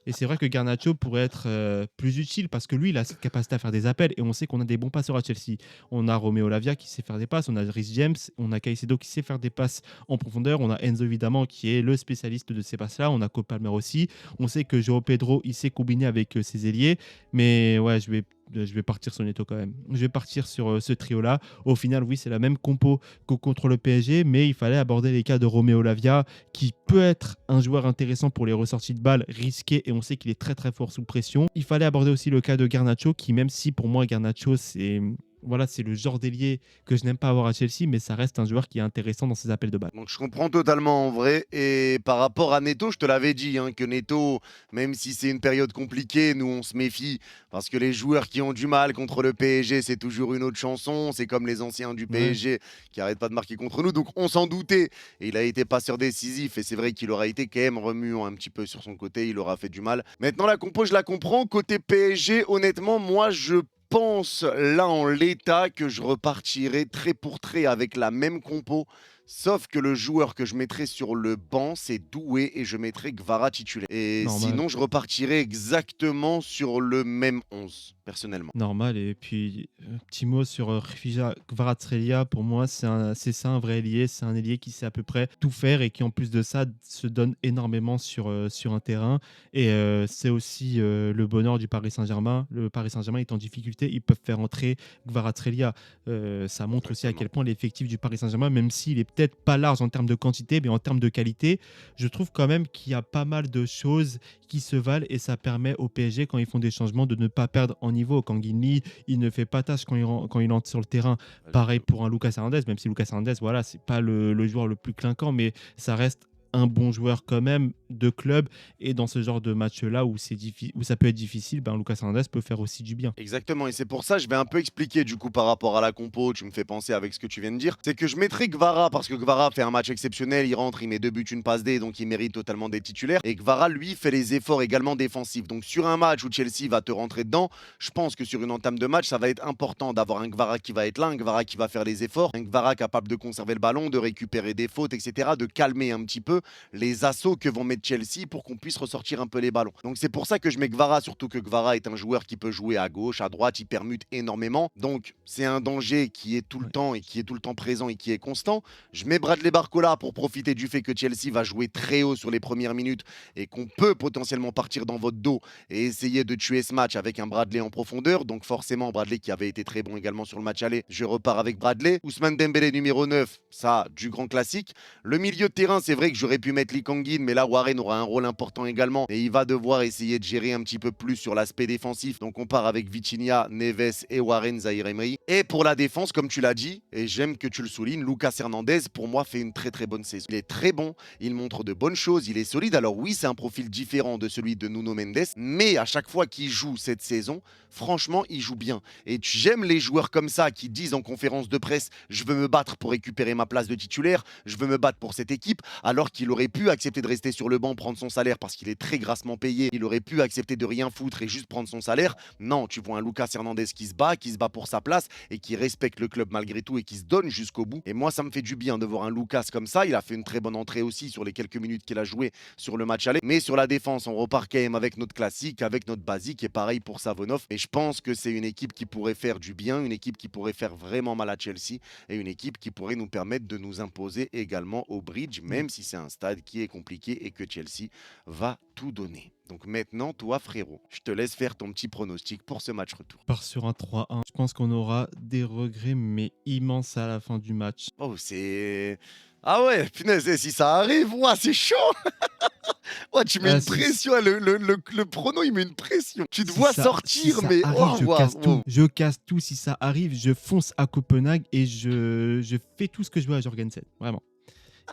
Et c'est vrai que Garnacho pourrait être plus utile parce que lui, il a cette capacité à faire des appels et on sait qu'on a des bons passeurs à Chelsea. On a Romeo Lavia qui sait faire des passes, on a Rhys James, on a Caicedo qui sait faire des passes en profondeur, on a Enzo évidemment qui est le spécialiste de ces passes-là, on a Cole Palmer aussi. On sait que Joao Pedro, il sait combiner avec ses ailiers, mais ouais, je vais partir sur Neto quand même. Je vais partir sur ce trio-là. Au final, oui, c'est la même compo que contre le PSG, mais il fallait aborder les cas de Romeo Lavia, qui peut être un joueur intéressant pour les ressorties de balles risquées, et on sait qu'il est très très fort sous pression. Il fallait aborder aussi le cas de Garnacho, qui même si pour moi Garnacho c'est le genre d'ailier que je n'aime pas avoir à Chelsea, mais ça reste un joueur qui est intéressant dans ses appels de balle. Donc je comprends totalement en vrai. Et par rapport à Neto, je te l'avais dit, hein, que Neto, même si c'est une période compliquée, nous on se méfie. Parce que les joueurs qui ont du mal contre le PSG, c'est toujours une autre chanson. C'est comme les anciens du Ouais. PSG qui n'arrêtent pas de marquer contre nous. Donc on s'en doutait. Et il a été passeur décisif. Et c'est vrai qu'il aura été quand même remuant un petit peu sur son côté. Il aura fait du mal. Maintenant, la compo, je la comprends. Côté PSG, honnêtement, moi je pense là en l'état que je repartirai trait pour trait avec la même compo. Sauf que le joueur que je mettrai sur le banc, c'est Doué et je mettrai Gvara titulaire. Et Normal. sinon, je repartirai exactement sur le même 11, personnellement. Normal. Et puis, petit mot sur Rafija Kvaratskhelia. Pour moi, c'est ça un vrai ailier. C'est un ailier qui sait à peu près tout faire et qui, en plus de ça, se donne énormément sur un terrain. Et c'est aussi le bonheur du Paris Saint-Germain. Le Paris Saint-Germain est en difficulté. Ils peuvent faire entrer Kvaratskhelia. Ça montre aussi à Exactement. quel point l'effectif du Paris Saint-Germain, même s'il est peut-être pas large en termes de quantité, mais en termes de qualité, je trouve quand même qu'il y a pas mal de choses qui se valent et ça permet au PSG, quand ils font des changements, de ne pas perdre en niveau. Quand Guinea, il ne fait pas tâche quand il entre sur le terrain. Pareil pour un Lucas Hernandez, même si Lucas Hernandez, voilà, c'est pas le joueur le plus clinquant, mais ça reste un bon joueur quand même de club. Et dans ce genre de match-là où ça peut être difficile, ben Lucas Hernandez peut faire aussi du bien. Exactement, et c'est pour ça je vais un peu expliquer du coup par rapport à la compo, tu me fais penser avec ce que tu viens de dire, c'est que je mettrai Gvara parce que Gvara fait un match exceptionnel, il rentre, il met 2 buts, une passe D, donc il mérite totalement d'être titulaire, et Gvara lui fait les efforts également défensifs, donc sur un match où Chelsea va te rentrer dedans, je pense que sur une entame de match ça va être important d'avoir un Gvara qui va être là, un Gvara qui va faire les efforts, un Gvara capable de conserver le ballon, de récupérer des fautes, etc., de calmer un petit peu, les assauts que vont mettre Chelsea pour qu'on puisse ressortir un peu les ballons. Donc c'est pour ça que je mets Kvara, surtout que Kvara est un joueur qui peut jouer à gauche, à droite, il permute énormément. Donc c'est un danger qui est tout le temps et qui est tout le temps présent et qui est constant. Je mets Bradley Barcola pour profiter du fait que Chelsea va jouer très haut sur les premières minutes et qu'on peut potentiellement partir dans votre dos et essayer de tuer ce match avec un Bradley en profondeur. Donc forcément Bradley qui avait été très bon également sur le match aller, je repars avec Bradley. Ousmane Dembélé numéro 9, ça du grand classique. Le milieu de terrain, c'est vrai que j'aurais pu mettre Lee Kang-in, mais là Warren aura un rôle important également et il va devoir essayer de gérer un petit peu plus sur l'aspect défensif. Donc on part avec Vitinha, Neves et Warren Zaïre-Emery. Et pour la défense, comme tu l'as dit, et j'aime que tu le soulignes, Lucas Hernandez pour moi fait une très très bonne saison. Il est très bon, il montre de bonnes choses, il est solide. Alors oui, c'est un profil différent de celui de Nuno Mendes, mais à chaque fois qu'il joue cette saison, franchement, il joue bien. Et j'aime les joueurs comme ça qui disent en conférence de presse « Je veux me battre pour récupérer ma place de titulaire, je veux me battre pour cette équipe », alors qu'il aurait pu accepter de rester sur le banc, prendre son salaire parce qu'il est très grassement payé. Il aurait pu accepter de rien foutre et juste prendre son salaire. Non, tu vois un Lucas Hernandez qui se bat pour sa place et qui respecte le club malgré tout et qui se donne jusqu'au bout. Et moi, ça me fait du bien de voir un Lucas comme ça. Il a fait une très bonne entrée aussi sur les quelques minutes qu'il a joué sur le match aller. Mais sur la défense, on repart quand même avec notre classique, avec notre basique et pareil pour Savonov. Et je pense que c'est une équipe qui pourrait faire du bien, une équipe qui pourrait faire vraiment mal à Chelsea et une équipe qui pourrait nous permettre de nous imposer également au Bridge, même si c'est un stade qui est compliqué et que Chelsea va tout donner. Donc maintenant, toi frérot, je te laisse faire ton petit pronostic pour ce match retour. Part sur un 3-1. Je pense qu'on aura des regrets, mais immenses à la fin du match. Oh, c'est... Ah ouais, punaise, si ça arrive, ouah, c'est chaud. Ouais, tu mets une pression, le prono, il met une pression. Tu te vois sortir, mais... Arrive, je casse tout. Je casse tout. Si ça arrive, je fonce à Copenhague et je fais tout ce que je veux à Jorgensen. Vraiment.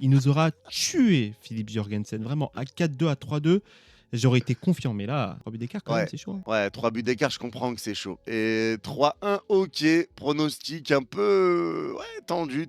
Il nous aura tué, Philippe Jorgensen. Vraiment, à 4-2, à 3-2. J'aurais été confiant, mais là, 3 buts d'écart, quand même, c'est chaud. Ouais, 3 buts d'écart, je comprends que c'est chaud. Et 3-1, ok. Pronostic un peu tendu.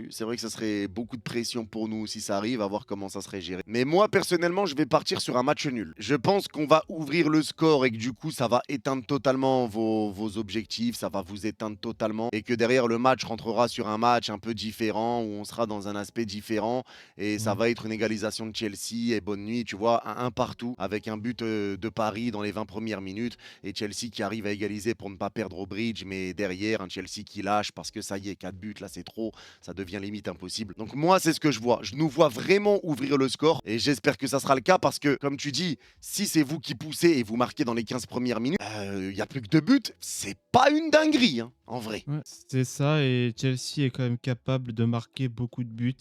C'est vrai que ça serait beaucoup de pression pour nous si ça arrive, à voir comment ça serait géré. Mais moi, personnellement, je vais partir sur un match nul. Je pense qu'on va ouvrir le score et que du coup, ça va éteindre totalement vos objectifs, ça va vous éteindre totalement. Et que derrière, le match rentrera sur un match un peu différent, où on sera dans un aspect différent. Et ça va être une égalisation de Chelsea et bonne nuit, tu vois. Un partout avec un but de Paris dans les 20 premières minutes et Chelsea qui arrive à égaliser pour ne pas perdre au Bridge, mais derrière un Chelsea qui lâche parce que ça y est, 4 buts là c'est trop, ça devient limite impossible. Donc moi c'est ce que je vois, je nous vois vraiment ouvrir le score et j'espère que ça sera le cas parce que comme tu dis, si c'est vous qui poussez et vous marquez dans les 15 premières minutes, il n'y a plus que 2 buts, c'est pas une dinguerie hein, en vrai. Ouais, c'est ça, et Chelsea est quand même capable de marquer beaucoup de buts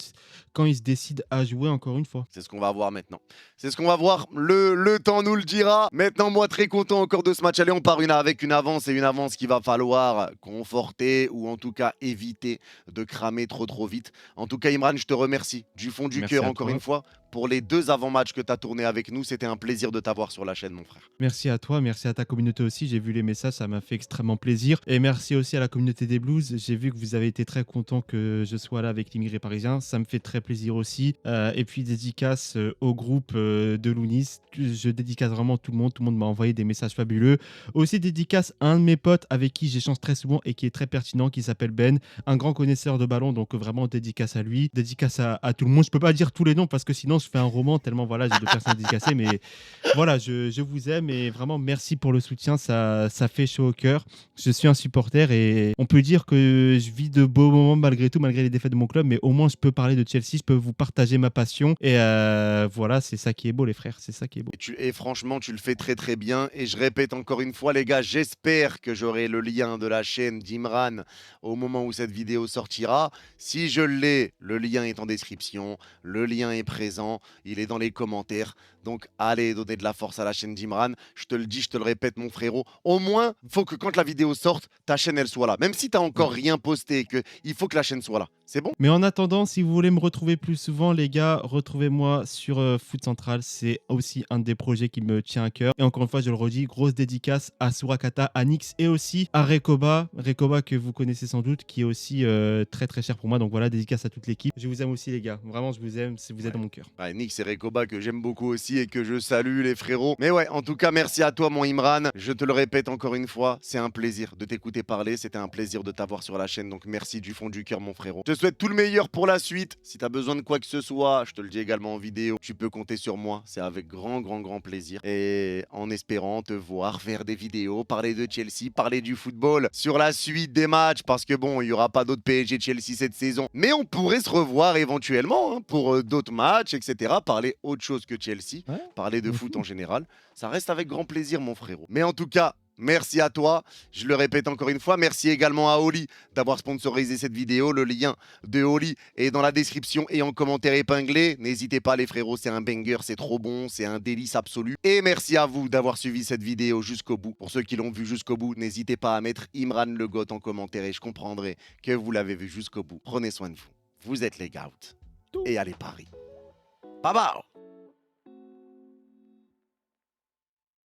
quand ils se décident à jouer encore une fois. C'est ce qu'on va voir maintenant. C'est ce qu'on va voir. Le temps nous le dira. Maintenant, moi, très content encore de ce match. Allez, on part avec une avance et une avance qu'il va falloir conforter ou en tout cas éviter de cramer trop vite. En tout cas, Imran, je te remercie du fond du cœur encore une fois pour les 2 avant-matchs que tu as tournés avec nous. C'était un plaisir de t'avoir sur la chaîne, mon frère. Merci à toi, merci à ta communauté aussi. J'ai vu les messages, ça m'a fait extrêmement plaisir. Et merci aussi à la communauté des Blues. J'ai vu que vous avez été très content que je sois là avec l'immigré parisien. Ça me fait très plaisir aussi. Et puis dédicace au groupe de Lounis. Je dédicace vraiment tout le monde. Tout le monde m'a envoyé des messages fabuleux. Aussi dédicace à un de mes potes avec qui j'échange très souvent et qui est très pertinent, qui s'appelle Ben, un grand connaisseur de ballon. Donc vraiment dédicace à lui, dédicace à tout le monde. Je peux pas dire tous les noms parce que sinon je fais un roman tellement voilà, j'ai 2 personnes dédicacées. Mais voilà, je vous aime et vraiment merci pour le soutien. Ça fait chaud au cœur. Je suis un supporter et on peut dire que je vis de beaux moments malgré tout, malgré les défaites de mon club. Mais au moins je peux parler de Chelsea, je peux vous partager ma passion. Et voilà, c'est ça qui est beau les frères, c'est ça qui est beau. Et franchement, tu le fais très bien. Et je répète encore une fois, les gars, j'espère que j'aurai le lien de la chaîne d'Imran au moment où cette vidéo sortira. Si je l'ai, le lien est en description, le lien est présent, il est dans les commentaires. Donc allez donner de la force à la chaîne d'Imran. Je te le dis, je te le répète mon frérot. Au moins, il faut que quand la vidéo sorte, ta chaîne elle soit là. Même si tu n'as encore rien posté, il faut que la chaîne soit là. C'est bon? Mais en attendant, si vous voulez me retrouver plus souvent, les gars, retrouvez-moi sur Foot Central. C'est aussi un des projets qui me tient à cœur. Et encore une fois, je le redis, grosse dédicace à Surakata, à Nix et aussi à Rekoba. Rekoba que vous connaissez sans doute, qui est aussi très cher pour moi. Donc voilà, dédicace à toute l'équipe. Je vous aime aussi les gars. Vraiment, je vous aime. Vous êtes dans mon cœur. Ouais, Nix et Rekoba que j'aime beaucoup aussi. et que je salue les frérots. Mais ouais, en tout cas, merci à toi mon Imran. Je te le répète encore une fois, c'est un plaisir de t'écouter parler, c'était un plaisir de t'avoir sur la chaîne, donc merci du fond du cœur mon frérot. Je te souhaite tout le meilleur pour la suite. Si t'as besoin de quoi que ce soit, je te le dis également en vidéo, tu peux compter sur moi, c'est avec grand plaisir. Et en espérant te voir faire des vidéos, parler de Chelsea, parler du football, sur la suite des matchs, parce que bon, il n'y aura pas d'autres PSG-Chelsea cette saison. Mais on pourrait se revoir éventuellement hein, pour d'autres matchs, etc. Parler autre chose que Chelsea, Ouais, parler de foot en général. Ça reste avec grand plaisir mon frérot. Mais en tout cas, merci à toi, je le répète encore une fois, merci également à Oli d'avoir sponsorisé cette vidéo, le lien de Oli est dans la description et en commentaire épinglé, n'hésitez pas les frérots, c'est un banger, c'est trop bon, c'est un délice absolu. Et merci à vous d'avoir suivi cette vidéo jusqu'au bout, pour ceux qui l'ont vu jusqu'au bout, n'hésitez pas à mettre Imran le GOAT en commentaire et je comprendrai que vous l'avez vu jusqu'au bout. Prenez soin de vous, vous êtes les GOAT et allez Paris. Bye bye.